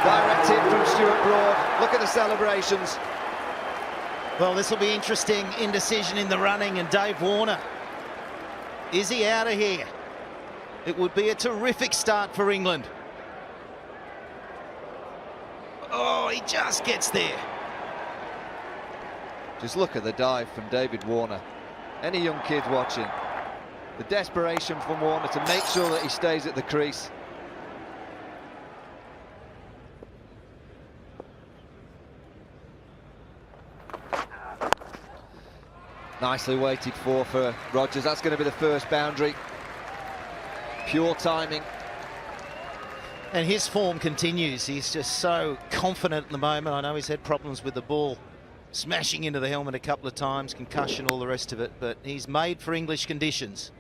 Direct hit from Stuart Broad. Look at the celebrations. Well, this will be interesting. Indecision in the running, and Dave Warner. Is he out of here? It would be a terrific start for England. Oh, he just gets there. Just look at the dive from David Warner. Any young kid watching, the desperation from Warner to make sure that he stays at the crease. Nicely waited for Rogers. That's going to be the first boundary. Pure timing. And his form continues. He's just so confident at the moment. I know he's had problems with the ball smashing into the helmet a couple of times, concussion, all the rest of it, but he's made for English conditions.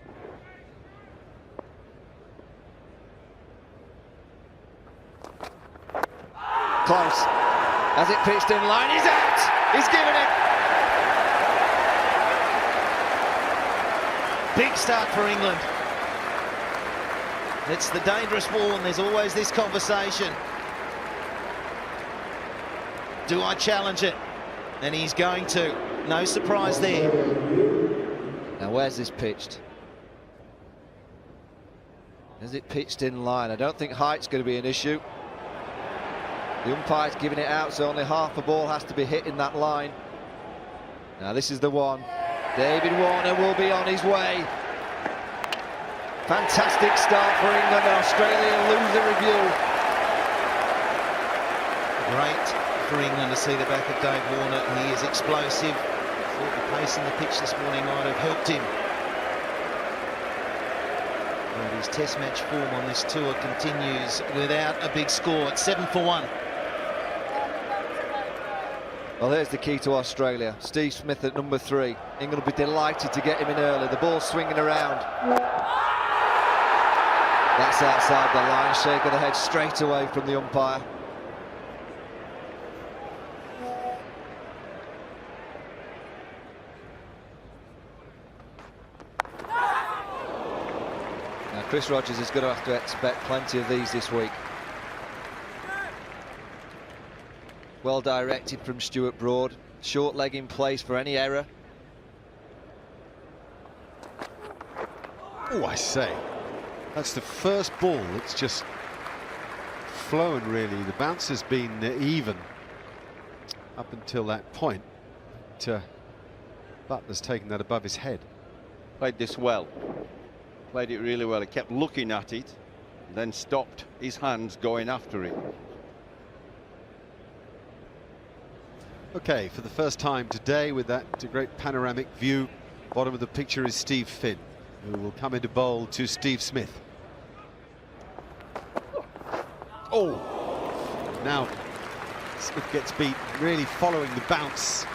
Close. Has it pitched in line? He's out! He's given it! Big start for England. It's the dangerous ball, and there's always this conversation. Do I challenge it? And he's going to. No surprise there. Now where's this pitched? Is it pitched in line? I don't think height's going to be an issue. The umpire's giving it out, so only half a ball has to be hit in that line. Now this is the one. David Warner will be on his way. Fantastic start for England, and Australia lose the review. Great for England to see the back of Dave Warner. He is explosive. Thought the pace in the pitch this morning might have helped him. But his test match form on this tour continues without a big score. It's 7 for 1. Well, there's the key to Australia. Steve Smith at number 3. England will be delighted to get him in early. The ball's swinging around. That's outside the line. Shake of the head straight away from the umpire. Now Chris Rogers is going to have to expect plenty of these this week. Well directed from Stuart Broad. Short leg in place for any error. Oh, I say, that's the first ball that's just flown, really. The bounce has been even up until that point. Butler's taken that above his head. Played this well. Played it really well. He kept looking at it, then stopped his hands going after it. Okay, for the first time today with that great panoramic view, bottom of the picture is Steve Finn, who will come into bowl to Steve Smith. Oh, now Smith gets beat, really following the bounce.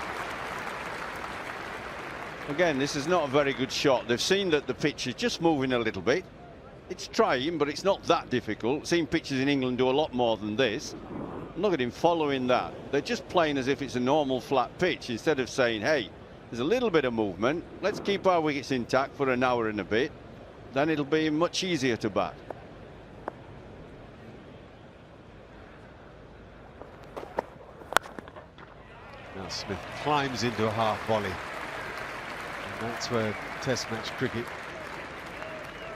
Again, this is not a very good shot. They've seen that the pitch is just moving a little bit. It's trying, but it's not that difficult. Seen pitches in England do a lot more than this. Look at him following that. They're just playing as if it's a normal flat pitch, instead of saying, hey, there's a little bit of movement. Let's keep our wickets intact for an hour and a bit. then it'll be much easier to bat. Now Smith climbs into a half volley. And that's where Test match cricket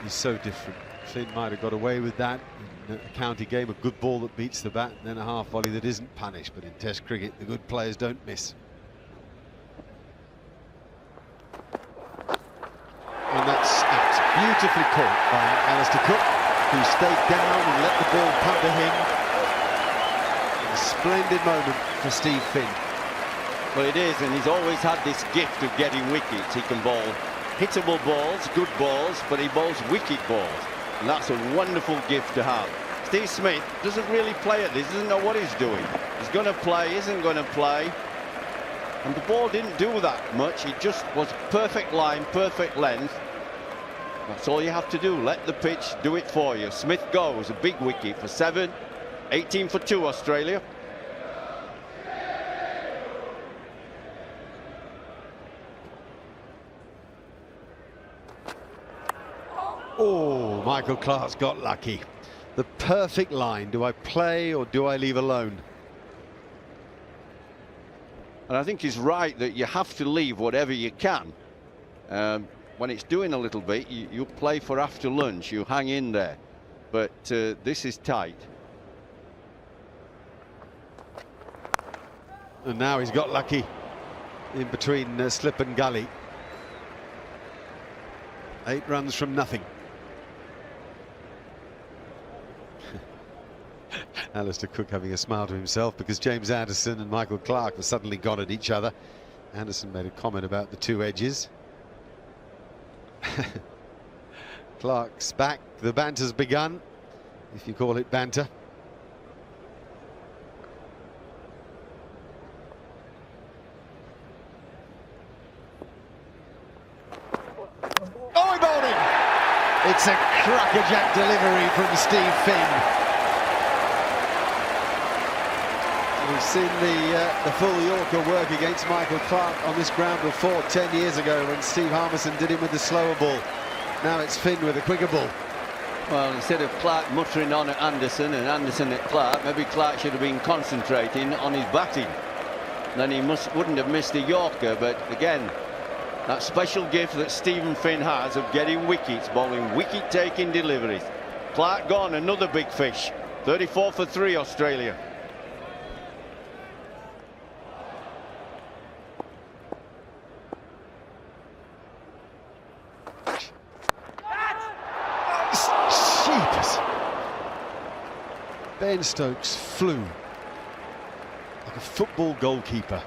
is so different. Finn might have got away with that in a county game, a good ball that beats the bat, and then a half volley that isn't punished. But in Test cricket, the good players don't miss. And that's beautifully caught by Alistair Cook, who stayed down and let the ball come to him. A splendid moment for Steve Finn. Well, it is, and he's always had this gift of getting wickets. He can bowl hittable balls, good balls, but he bowls wicket balls. And that's a wonderful gift to have. Steve Smith doesn't really play at this, doesn't know what he's doing. He's going to play, isn't going to play. And the ball didn't do that much. It just was perfect line, perfect length. That's all you have to do. Let the pitch do it for you. Smith goes, a big wicket for 7. 18 for 2, Australia. Oh, Michael Clarke's got lucky. The perfect line. Do I play or do I leave alone? And I think he's right that you have to leave whatever you can. When it's doing a little bit, you play for after lunch, you hang in there. But this is tight. And now he's got lucky in between slip and gully. 8 runs from nothing. Alistair Cook having a smile to himself because James Anderson and Michael Clarke have suddenly gone at each other. Anderson made a comment about the 2 edges. Clarke's back. The banter's begun, if you call it banter. Oh, he bowled him! It's a crackerjack delivery from Steve Finn. We've seen the full Yorker work against Michael Clarke on this ground before 10 years ago when Steve Harmison did him with the slower ball. Now it's Finn with a quicker ball. Well, instead of Clarke muttering on at Anderson and Anderson at Clarke, maybe Clarke should have been concentrating on his batting. Then he wouldn't have missed the Yorker, but again, that special gift that Stephen Finn has of getting wickets, bowling wicket-taking deliveries. Clarke gone, another big fish. 34 for 3, Australia. Ben Stokes flew like a football goalkeeper.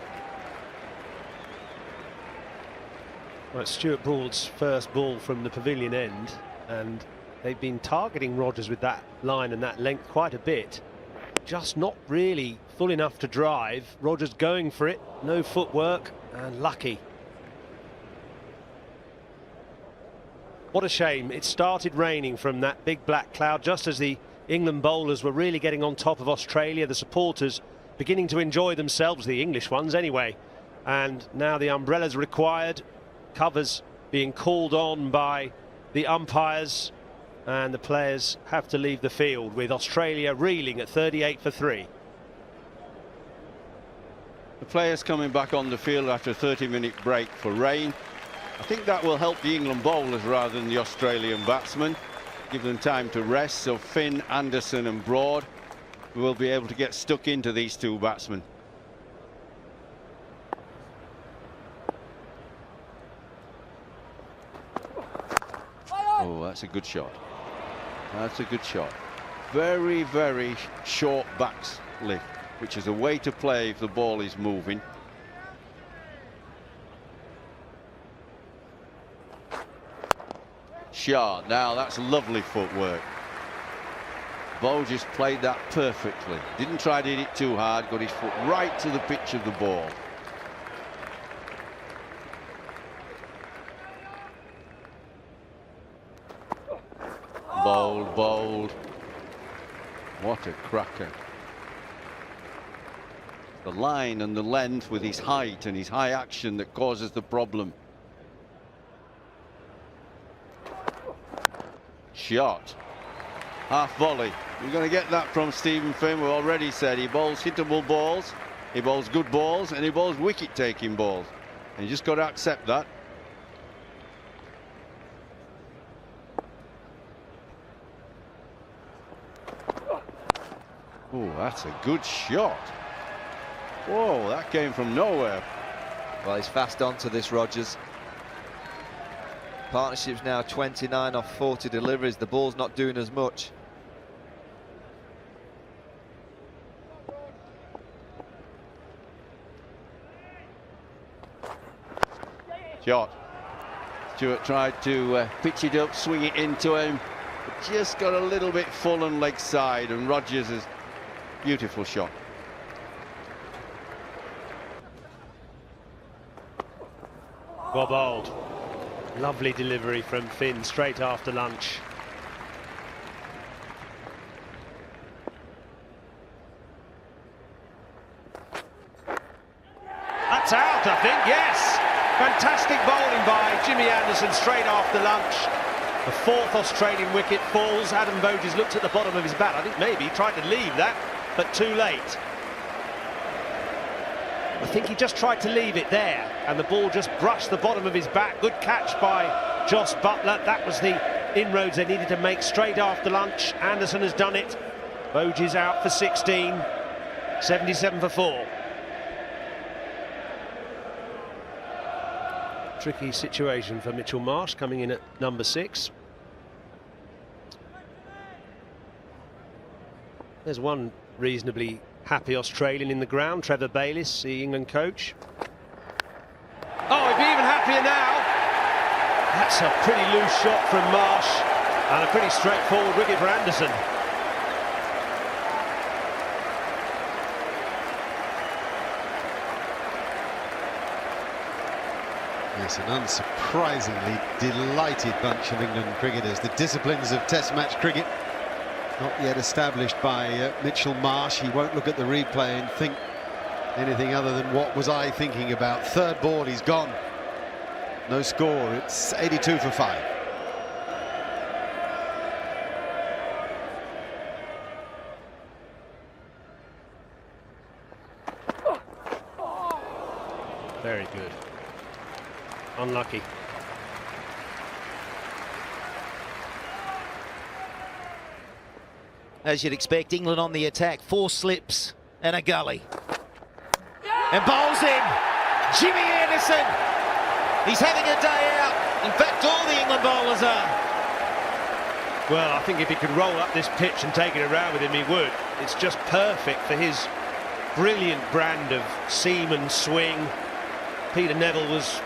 Well, it's Stuart Broad's first ball from the pavilion end, and they've been targeting Rogers with that line and that length quite a bit. Just not really full enough to drive. Rogers going for it, no footwork, and lucky. What a shame. It started raining from that big black cloud just as the England bowlers were really getting on top of Australia, the supporters beginning to enjoy themselves, the English ones anyway. And now the umbrellas required, covers being called on by the umpires, and the players have to leave the field with Australia reeling at 38 for 3. The players coming back on the field after a 30-minute break for rain. I think that will help the England bowlers rather than the Australian batsmen. Give them time to rest, so Finn, Anderson and Broad will be able to get stuck into these 2 batsmen. Oh, that's a good shot. That's a good shot. Very, very short backs lift, which is a way to play if the ball is moving. Shot. Now that's lovely footwork. Bow just played that perfectly. Didn't try to hit it too hard, got his foot right to the pitch of the ball. Bowled, bowled. What a cracker. The line and the length with his height and his high action that causes the problem. shot. Half volley. You're going to get that from Stephen Finn. We've already said he bowls hittable balls, he bowls good balls, and he bowls wicket-taking balls. And you just got to accept that. Oh, that's a good shot. Whoa, that came from nowhere. Well, he's fast onto this, Rogers. Partnership's now 29 off 40 deliveries. The ball's not doing as much. Shot. Stewart tried to pitch it up, swing it into him. Just got a little bit full on leg side, and Rogers is beautiful shot. Well bowled. Lovely delivery from Finn straight after lunch. That's out, I think, yes. Fantastic bowling by Jimmy Anderson straight after lunch. The fourth Australian wicket falls. Adam Voges looked at the bottom of his bat. I think maybe he tried to leave that, but too late. I think he just tried to leave it there, and the ball just brushed the bottom of his bat. Good catch by Jos Buttler. That was the inroads they needed to make straight after lunch. Anderson has done it. Voges out for 16, 77 for 4. Tricky situation for Mitchell Marsh, coming in at number 6. There's one reasonably happy Australian in the ground, Trevor Bayliss, the England coach. Oh, he'd be even happier now. That's a pretty loose shot from Marsh, and a pretty straightforward wicket for Anderson. Yes, an unsurprisingly delighted bunch of England cricketers. The disciplines of Test match cricket not yet established by Mitchell Marsh. He won't look at the replay and think anything other than what was I thinking about. Third ball, he's gone. No score. It's 82 for 5. Very good. Unlucky. As you'd expect, England on the attack. 4 slips and a gully. And bowls in. Jimmy Anderson. He's having a day out. In fact, all the England bowlers are. Well, I think if he could roll up this pitch and take it around with him, he would. It's just perfect for his brilliant brand of seam and swing. Peter Neville was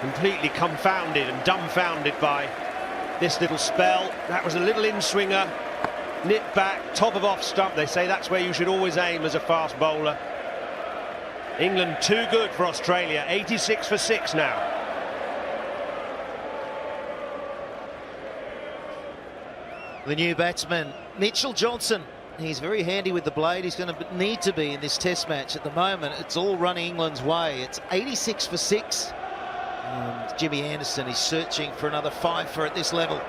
completely confounded and dumbfounded by this little spell. That was a little in-swinger. Nip back, top of off stump. They say that's where you should always aim as a fast bowler. England too good for Australia. 86 for 6 now. The new batsman, Mitchell Johnson. He's very handy with the blade. He's going to need to be in this Test match. At the moment, it's all running England's way. It's 86 for 6. And Jimmy Anderson is searching for another 5 for at this level.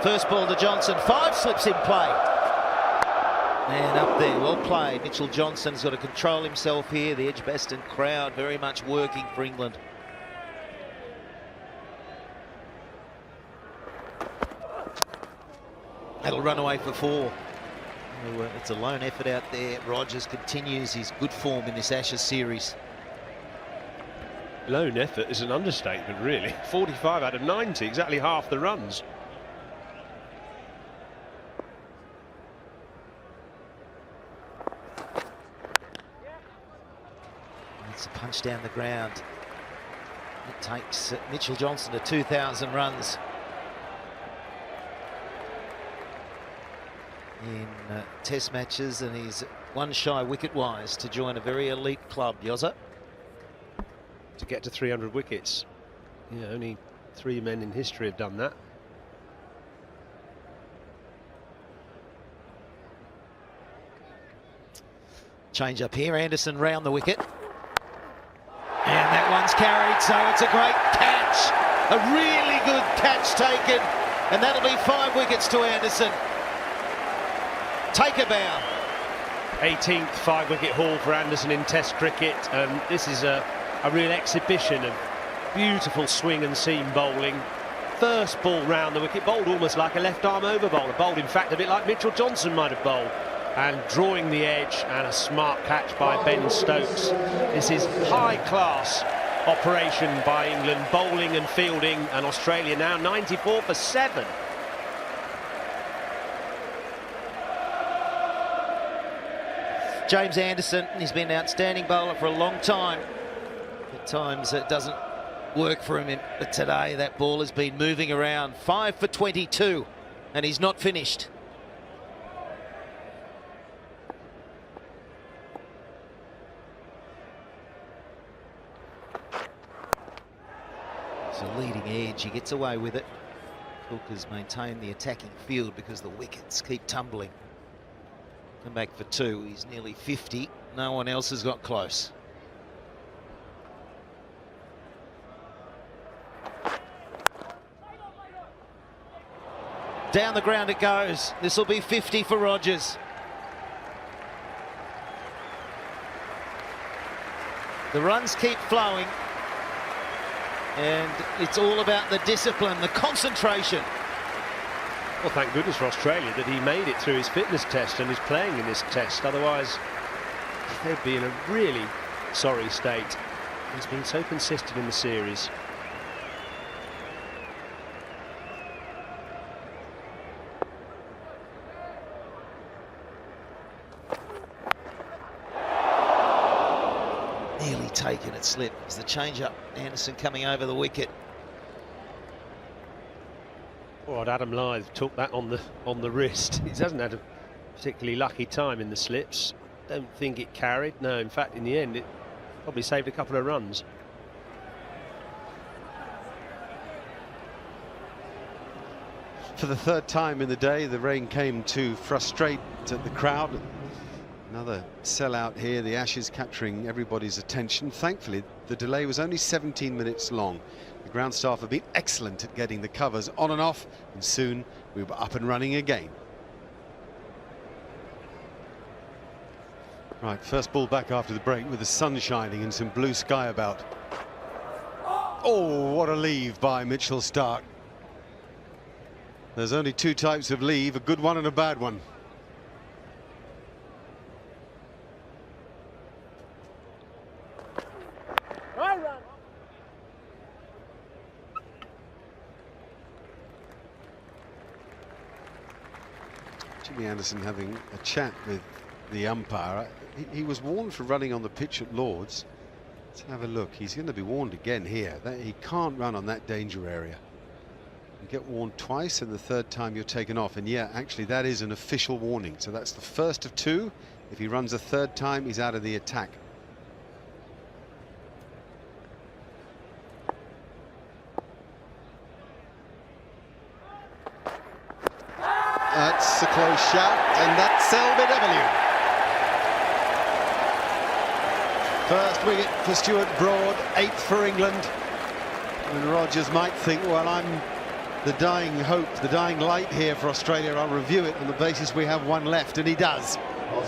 First ball to Johnson, 5 slips in play. And up there, well played. Mitchell Johnson's got to control himself here. The Edgbaston crowd very much working for England. That'll run away for 4. It's a lone effort out there. Rogers continues his good form in this Ashes series. Lone effort is an understatement, really. 45 out of 90, exactly half the runs. It's a punch down the ground. It takes Mitchell Johnson to 2,000 runs in Test matches, and he's one shy wicket-wise to join a very elite club. Yozza. To get to 300 wickets. Yeah, only 3 men in history have done that. Change up here, Anderson round the wicket. And that one's carried, so it's a great catch A really good catch taken, and that'll be 5 wickets to Anderson. Take a bow. 18th 5-wicket haul for Anderson in Test cricket, and this is a real exhibition of beautiful swing and seam bowling. First ball round the wicket, bowled almost like a left-arm over bowler, bowled in fact a bit like Mitchell Johnson might have bowled, and drawing the edge, and a smart catch by Ben Stokes. This is high-class operation by England, bowling and fielding, and Australia now 94 for 7. James Anderson, he's been an outstanding bowler for a long time. At times it doesn't work for him, but today that ball has been moving around. 5 for 22, and he's not finished. It's a leading edge, he gets away with it. Cook has maintained the attacking field because the wickets keep tumbling. Come back for 2, he's nearly 50. No one else has got close. Down the ground it goes. This will be 50 for Rogers. The runs keep flowing, and it's all about the discipline, the concentration. Well, thank goodness for Australia that he made it through his fitness test and is playing in this test. Otherwise, they'd be in a really sorry state. He's been so consistent in the series. Nearly taken at slip. It's the change-up. Anderson coming over the wicket. Well, Adam Lyth took that on the wrist. He hasn't had a particularly lucky time in the slips. Don't think it carried. No, in fact, in the end, it probably saved a couple of runs. For the third time in the day, the rain came to frustrate the crowd. Another sellout here, the Ashes capturing everybody's attention. Thankfully, the delay was only 17 minutes long. The ground staff have been excellent at getting the covers on and off, and soon we were up and running again. Right, first ball back after the break with the sun shining and some blue sky about. Oh, what a leave by Mitchell Starc. There's only 2 types of leave, a good one and a bad one. Jimmy Anderson having a chat with the umpire. He was warned for running on the pitch at Lord's. Let's have a look. He's going to be warned again here. He can't run on that danger area. You get warned twice, and the third time you're taken off. And yeah, actually that is an official warning. So that's the first of 2. If he runs a third time, he's out of the attack. That's a close shout, and that's LBW. First wicket for Stuart Broad, 8th for England. And Rogers might think, well, I'm the dying hope, the dying light here for Australia. I'll review it on the basis we have 1 left, and he does. Well,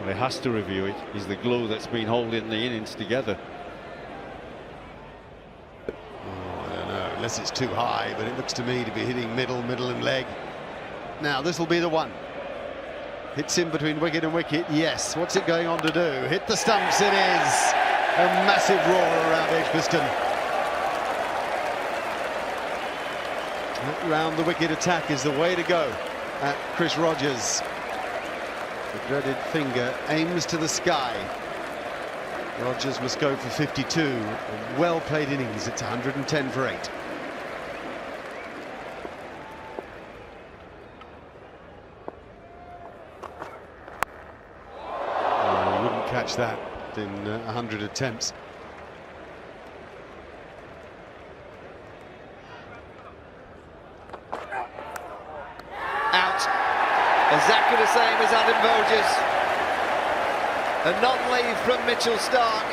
he has to review it. He's the glue that's been holding the innings together. I don't know, unless it's too high, but it looks to me to be hitting middle and leg. Now, this will be the one. Hits in between wicket and wicket, yes. What's it going on to do? Hit the stumps, it is. A massive roar around Edgbaston. That round the wicket attack is the way to go at Chris Rogers. The dreaded finger aims to the sky. Rogers must go for 52. A well-played innings, it's 110 for 8. Catch that in 100 attempts. Out. Exactly the same as Adam Voges. A non-leave from Mitchell Starc.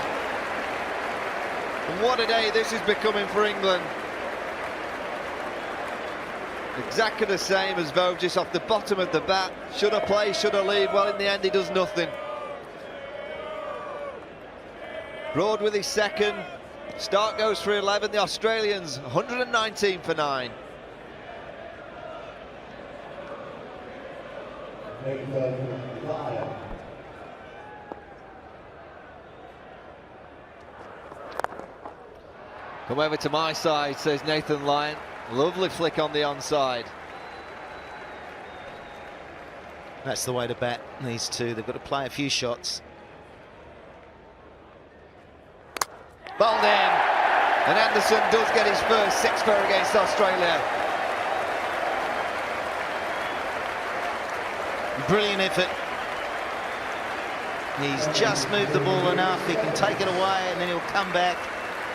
And what a day this is becoming for England. Exactly the same as Voges off the bottom of the bat. Should I play, should I leave? Well, in the end, he does nothing. Broad with his second. Stark goes for 11. The Australians, 119 for 9. Come over to my side, says Nathan Lyon. Lovely flick on the onside. That's the way to bat these two. They've got to play a few shots. Bowled in. And Anderson does get his first six-for against Australia. Brilliant effort. He's just moved the ball enough. He can take it away and then he'll come back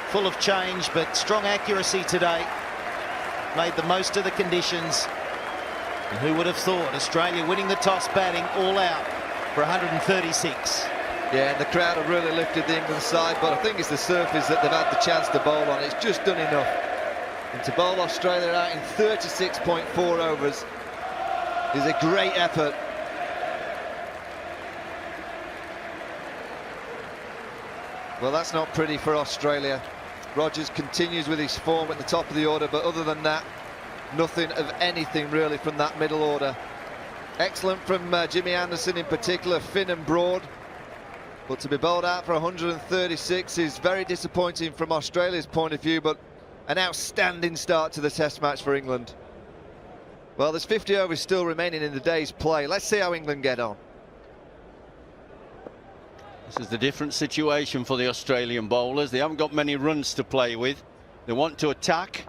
full of change, but strong accuracy today. Made the most of the conditions. And who would have thought Australia winning the toss batting all out for 136. Yeah, and the crowd have really lifted the England side, but I think it's the surface that they've had the chance to bowl on. It's just done enough. And to bowl Australia out in 36.4 overs is a great effort. Well, that's not pretty for Australia. Rogers continues with his form at the top of the order, but other than that, nothing of anything really from that middle order. Excellent from Jimmy Anderson in particular, Finn and Broad. But to be bowled out for 136 is very disappointing from Australia's point of view, but an outstanding start to the Test match for England. Well, there's 50 overs still remaining in the day's play. Let's see how England get on. This is the different situation for the Australian bowlers. They haven't got many runs to play with. They want to attack.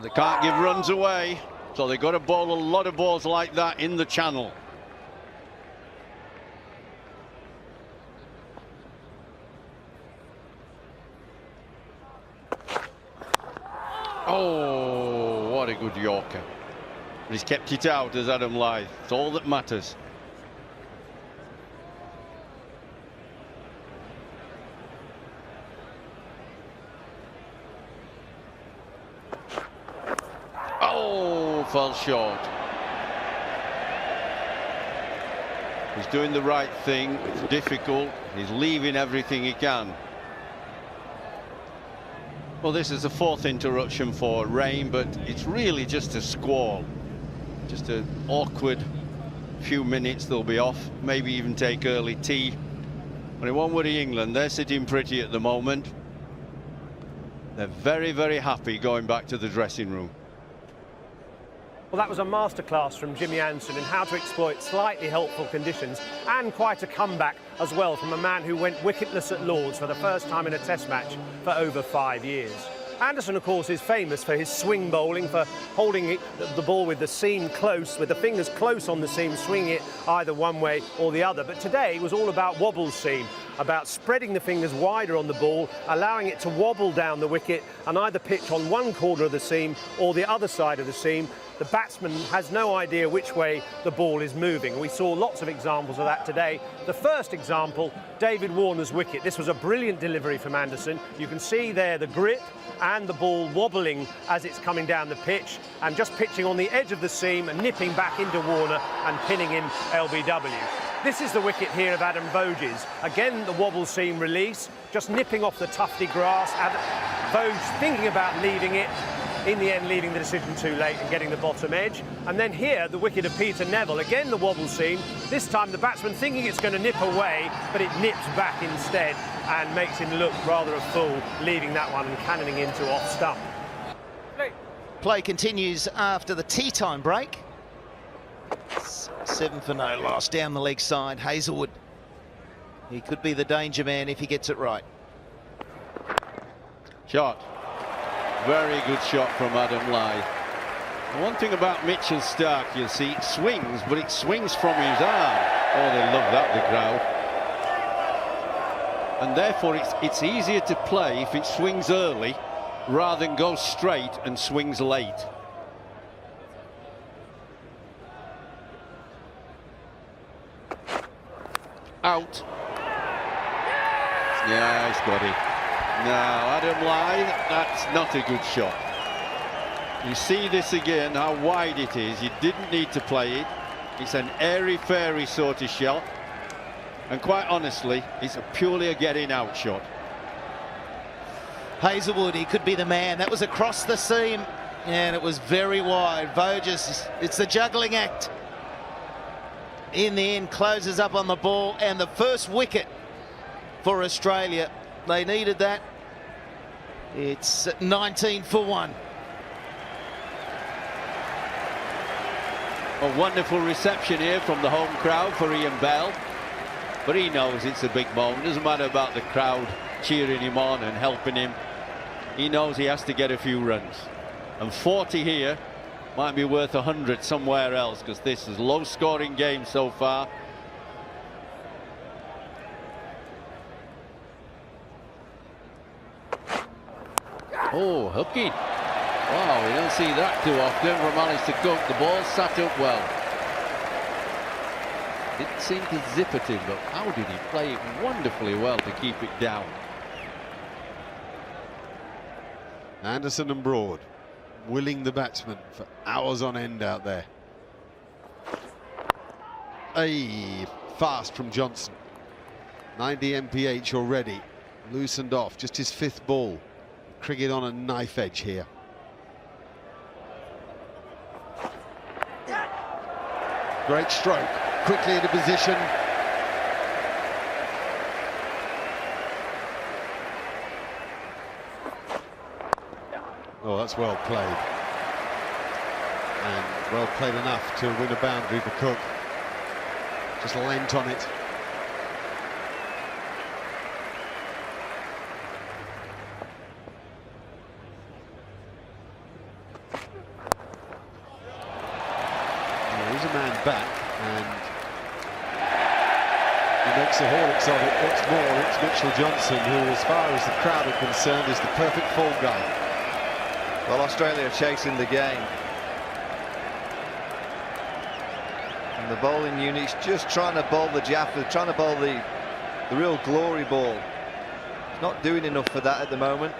They can't give runs away, so they've got to bowl a lot of balls like that in the channel. Oh, what a good Yorker. But he's kept it out as Adam Lyth. It's all that matters. Oh, fell short. He's doing the right thing. It's difficult. He's leaving everything he can. Well, this is the fourth interruption for rain, but it's really just a squall. Just an awkward few minutes. They'll be off, maybe even take early tea. But it won't worry England. They're sitting pretty at the moment. They're very, very happy going back to the dressing room. Well, that was a masterclass from Jimmy Anderson in how to exploit slightly helpful conditions, and quite a comeback as well from a man who went wicketless at Lord's for the first time in a Test match for over 5 years. Anderson, of course, is famous for his swing bowling, for holding the ball with the seam close, with the fingers close on the seam, swinging it either one way or the other. But today was all about wobble seam, about spreading the fingers wider on the ball, allowing it to wobble down the wicket and either pitch on one corner of the seam or the other side of the seam. The batsman has no idea which way the ball is moving. We saw lots of examples of that today. The first example, David Warner's wicket. This was a brilliant delivery from Anderson. You can see there the grip and the ball wobbling as it's coming down the pitch, and just pitching on the edge of the seam and nipping back into Warner and pinning him LBW. This is the wicket here of Adam Voges. Again, the wobble seam release, just nipping off the tufty grass. Voges thinking about leaving it, in the end leaving the decision too late and getting the bottom edge. And then here, the wicket of Peter Neville. Again, the wobble seam. This time, the batsman thinking it's going to nip away, but it nips back instead and makes him look rather a fool, leaving that one and cannoning into off stump. Play continues after the tea time break. 7 for no loss down the leg side. Hazelwood, he could be the danger man if he gets it right. Shot. Very good shot from Adam Lyth. The one thing about Mitchell Stark, you'll see, it swings, but it swings from his arm. Oh, they love that, the crowd. And therefore it's easier to play if it swings early rather than go straight and swings late. Out. Yeah, he's got it. No, Adam Lyth, that's not a good shot. You see this again, how wide it is. You didn't need to play it. It's an airy-fairy sort of shot. And quite honestly, it's purely a getting-out shot. Hazelwood, he could be the man. That was across the seam, and it was very wide. Voges, it's the juggling act. In the end, closes up on the ball, and the first wicket for Australia. They needed that. It's 19 for 1. A wonderful reception here from the home crowd for Ian Bell. But he knows it's a big moment. Doesn't matter about the crowd cheering him on and helping him. He knows he has to get a few runs. And 40 here might be worth 100 somewhere else, because this is a low-scoring game so far. Oh, hooking. Wow, we don't see that too often from Alistair Cook. The ball sat up well. Didn't seem to zip at him, but how did he play it wonderfully well to keep it down? Anderson and Broad willing the batsman for hours on end out there. Fast from Johnson. 90 mph already. Loosened off, just his 5th ball. Cricket on a knife edge here. Great stroke, quickly into position. Oh, that's well played. And well played enough to win a boundary for Cook. Just leant on it. He's a man back, and he makes the Horlicks of it. What's more, it's Mitchell Johnson, who, as far as the crowd are concerned, is the perfect fall guy. Well, Australia are chasing the game. And the bowling unit's just trying to bowl the Jaffa, trying to bowl the real glory ball. It's not doing enough for that at the moment.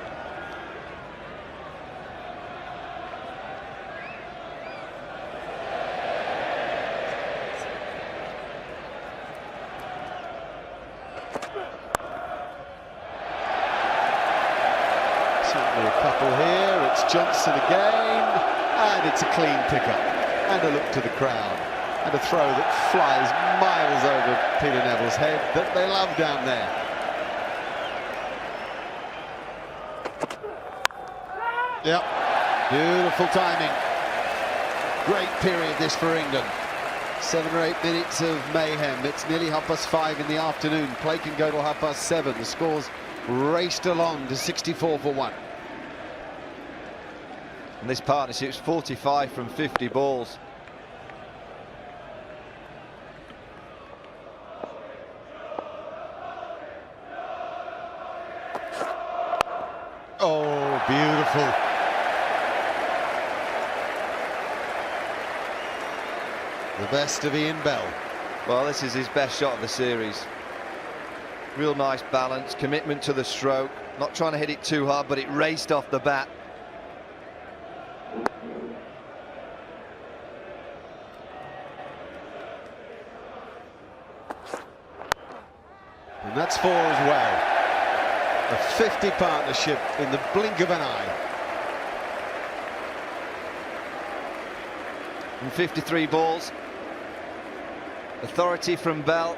A couple here, it's Johnson again, and it's a clean pickup, and a look to the crowd, and a throw that flies miles over Peter Neville's head that they love down there. Yep, beautiful timing. Great period this for England. 7 or 8 minutes of mayhem. It's nearly 5:30 in the afternoon. Play can go till 7:30. The score's raced along to 64 for 1. And this partnership's 45 from 50 balls. Oh, beautiful. The best of Ian Bell. Well, this is his best shot of the series. Real nice balance, commitment to the stroke. Not trying to hit it too hard, but it raced off the bat. And that's 4 as well. A 50 partnership in the blink of an eye. And 53 balls. Authority from Bell.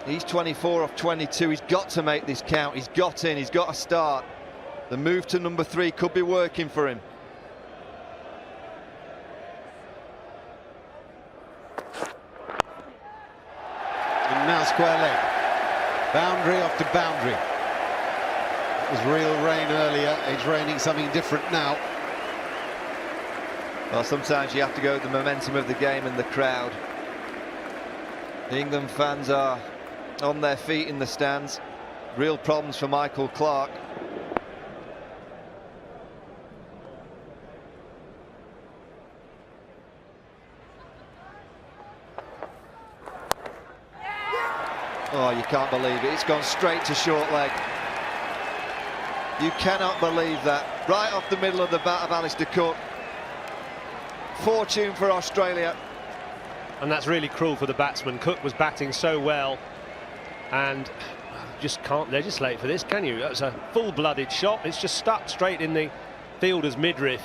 He's 24 off 22. He's got to make this count. He's got in. He's got to start. The move to number 3 could be working for him. And now square leg. Boundary after boundary. It was real rain earlier. It's raining something different now. Well, sometimes you have to go with the momentum of the game and the crowd. The England fans are on their feet in the stands. Real problems for Michael Clarke. Oh, you can't believe it. It's gone straight to short leg. You cannot believe that. Right off the middle of the bat of Alistair Cook. Fortune for Australia. And that's really cruel for the batsman. Cook was batting so well, and just can't legislate for this, can you? That's a full-blooded shot. It's just stuck straight in the fielder's midriff.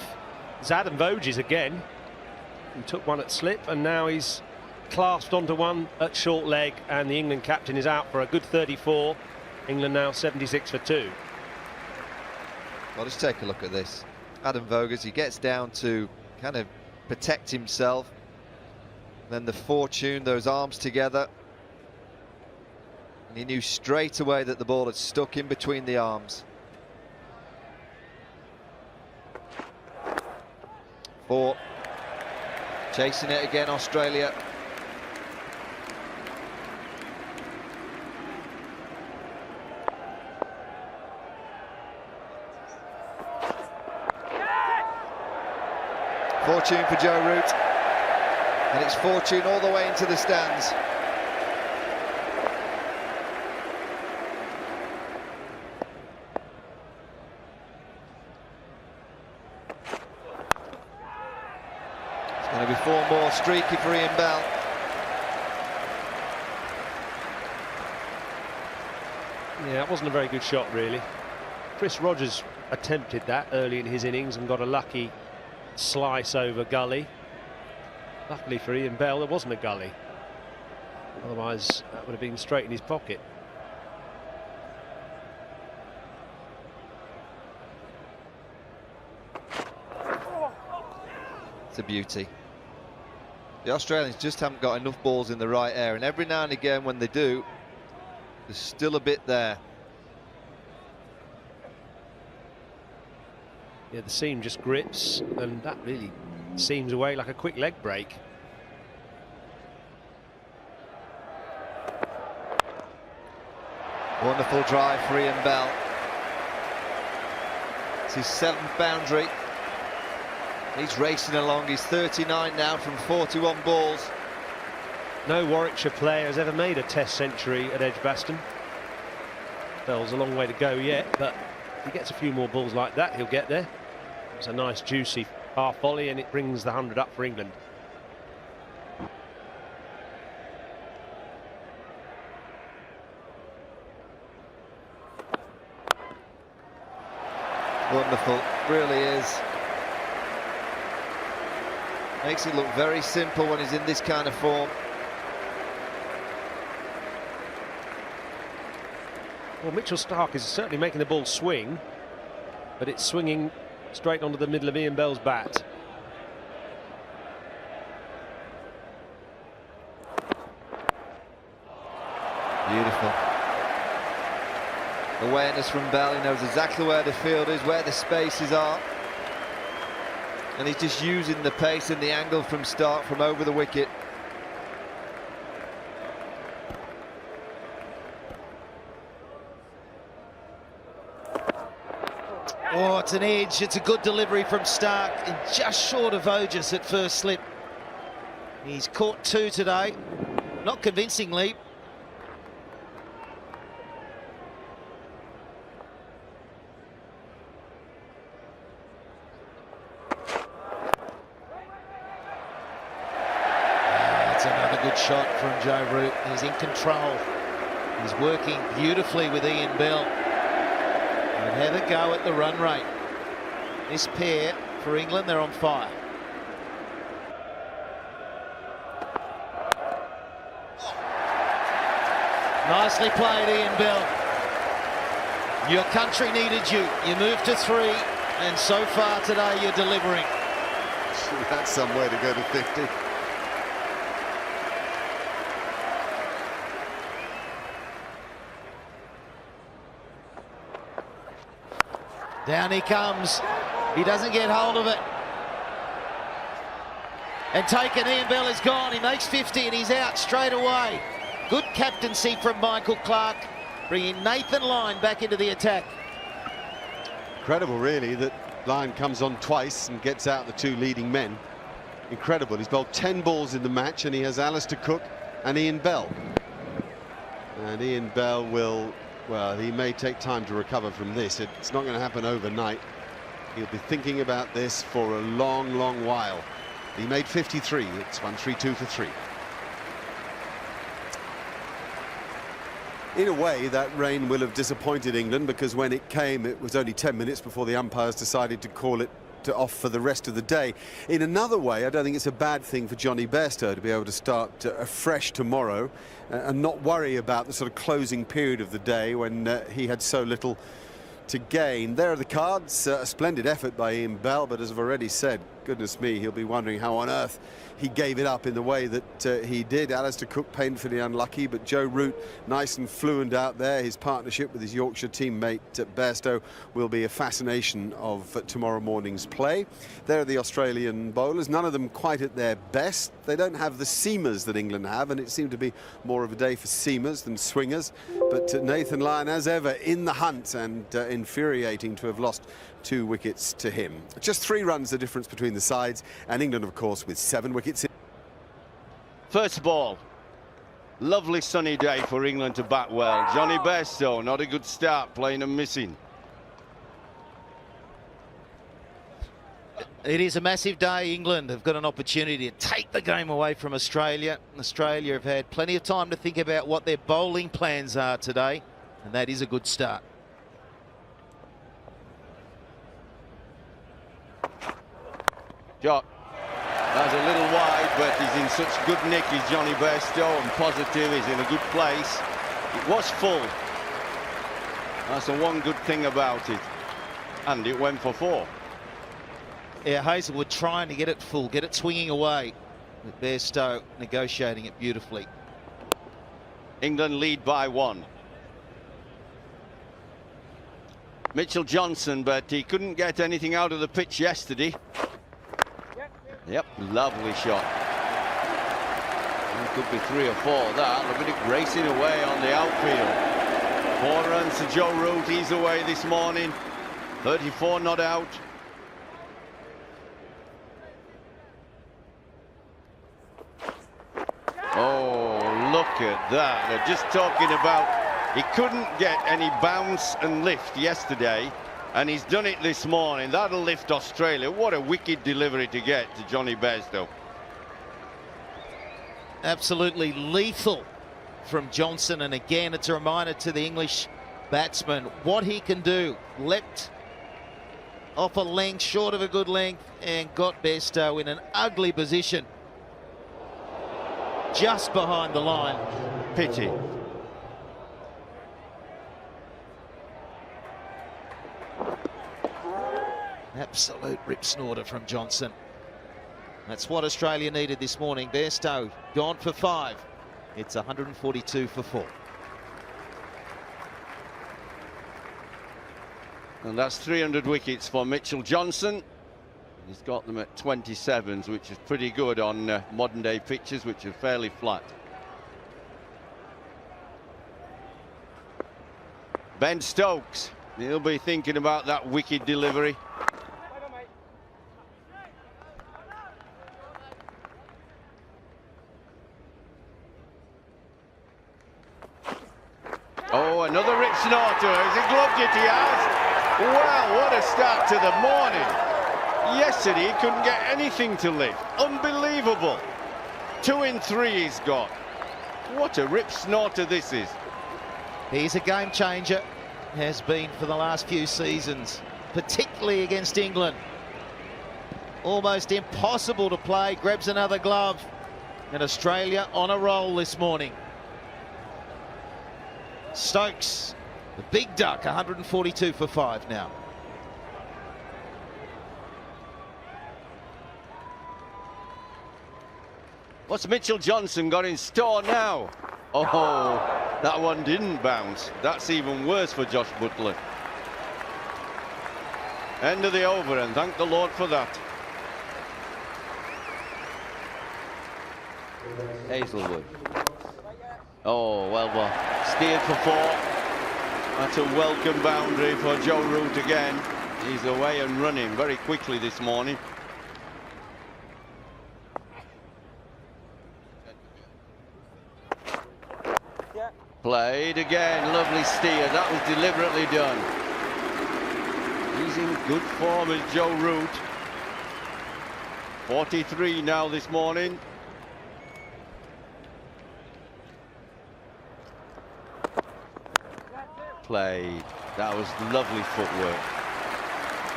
It's Adam Voges again, who took one at slip, and now he's clasped onto one at short leg, and the England captain is out for a good 34. England now 76 for 2. Well, let's take a look at this. Adam Voges, he gets down to kind of protect himself. Then the fortune, those arms together. And he knew straight away that the ball had stuck in between the arms. 4. Chasing it again, Australia. Fortune for Joe Root. And it's fortune all the way into the stands. It's going to be 4 more, streaky for Ian Bell. Yeah, it wasn't a very good shot, really. Chris Rogers attempted that early in his innings and got a lucky slice over gully. Luckily for Ian Bell, there wasn't a gully. Otherwise, that would have been straight in his pocket. It's a beauty. The Australians just haven't got enough balls in the right air, and every now and again when they do, there's still a bit there. Yeah, the seam just grips, and that really seems away like a quick leg break. Wonderful drive for Ian Bell. It's his 7th boundary. He's racing along. He's 39 now from 41 balls. No Warwickshire player has ever made a Test century at Edgbaston. Bell's a long way to go yet, but if he gets a few more balls like that, he'll get there. It's a nice juicy half volley, and it brings the 100 up for England. Wonderful, really is. Makes it look very simple when he's in this kind of form. Well, Mitchell Starc is certainly making the ball swing, but it's swinging straight onto the middle of Ian Bell's bat. Beautiful. Awareness from Bell. He knows exactly where the field is, where the spaces are. And he's just using the pace and the angle from Starc from over the wicket. Oh, it's an edge. It's a good delivery from Starc, and just short of Voges at first slip. He's caught 2 today, not convincingly. That's another good shot from Joe Root. He's in control. He's working beautifully with Ian Bell. And have a go at the run rate. This pair for England, they're on fire. Nicely played, Ian Bell. Your country needed you. You moved to 3, and so far today you're delivering. That's some way to go to 50. Down he comes. He doesn't get hold of it. And taken, Ian Bell is gone. He makes 50 and he's out straight away. Good captaincy from Michael Clarke, bringing Nathan Lyon back into the attack. Incredible, really, that Lyon comes on twice and gets out the 2 leading men. Incredible. He's bowled 10 balls in the match, and he has Alistair Cook and Ian Bell. And Ian Bell will Well, he may take time to recover from this. It's not going to happen overnight. He'll be thinking about this for a long, long while. He made 53. It's 1-3-2 for 3. In a way, that rain will have disappointed England, because when it came, it was only 10 minutes before the umpires decided to call it off for the rest of the day. In another way, I don't think it's a bad thing for Jonny Bairstow to be able to start afresh tomorrow and not worry about the sort of closing period of the day when he had so little to gain. There are the cards. A splendid effort by Ian Bell, but as I've already said, goodness me, he'll be wondering how on earth he gave it up in the way that he did. Alistair Cook painfully unlucky, but Joe Root nice and fluent out there. His partnership with his Yorkshire teammate Bairstow will be a fascination of tomorrow morning's play. There are the Australian bowlers, none of them quite at their best. They don't have the seamers that England have, and it seemed to be more of a day for seamers than swingers. But Nathan Lyon, as ever, in the hunt, and infuriating to have lost 2 wickets to him. Just 3 runs the difference between the sides, and England, of course, with 7 wickets in. First ball. Lovely sunny day for England to bat well. Jonny Bairstow, not a good start, playing and missing. It is a massive day. England have got an opportunity to take the game away from Australia. Australia have had plenty of time to think about what their bowling plans are today, and that is a good start. Shot. That's a little wide, but he's in such good nick, is Jonny Bairstow, and positive, he's in a good place. It was full. That's the one good thing about it. And it went for 4. Yeah, Hazelwood trying to get it full, get it swinging away. With Bairstow negotiating it beautifully. England lead by 1. Mitchell Johnson, but he couldn't get anything out of the pitch yesterday. Yep, lovely shot. It could be 3 or 4, that. Look at it racing away on the outfield. 4 runs to Joe Root, he's away this morning. 34 not out. Oh, look at that. They're just talking about he couldn't get any bounce and lift yesterday, and he's done it this morning. That'll lift Australia. What a wicked delivery to get to Jonny Bairstow. Absolutely lethal from Johnson, and again it's a reminder to the English batsman what he can do. Leapt off a length, short of a good length, and got Bairstow in an ugly position just behind the line. Pity. Absolute rip snorter from Johnson. That's what Australia needed this morning. Bairstow gone for 5. It's 142 for 4. And that's 300 wickets for Mitchell Johnson. He's got them at 27s, which is pretty good on modern day pitches, which are fairly flat. Ben Stokes, he'll be thinking about that wicked delivery. Oh, another rip snorter. Has he gloved it? He has. Well, what a start to the morning. Yesterday, he couldn't get anything to lift. Unbelievable. 2 in 3 he's got. What a rip snorter this is. He's a game changer. Has been for the last few seasons, particularly against England. Almost impossible to play. Grabs another glove. And Australia on a roll this morning. Stokes, the big duck, 142 for 5 now. What's Mitchell Johnson got in store now? Oh, that one didn't bounce. That's even worse for Josh Buttler. End of the over, and thank the Lord for that. Hazelwood. Oh, well, steered for 4. That's a welcome boundary for Joe Root again. He's away and running very quickly this morning. Played again, lovely steer. That was deliberately done. He's in good form as Joe Root. 43 now this morning. Played. That was lovely footwork.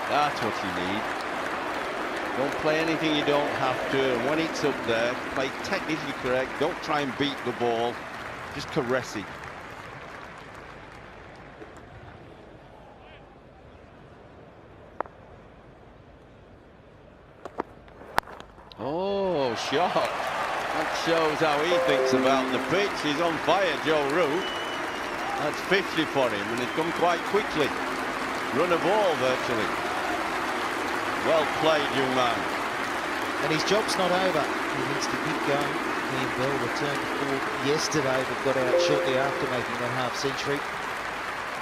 That's what you need. Don't play anything you don't have to. And when it's up there, play technically correct. Don't try and beat the ball. Just caress it. Oh, shot. That shows how he thinks about the pitch. He's on fire, Joe Root. That's 50 for him, and it's come quite quickly. Run a ball, virtually. Well played, young man. And his job's not over. He needs to keep going. Ian Bell returned to form yesterday, but got out shortly after making that half-century.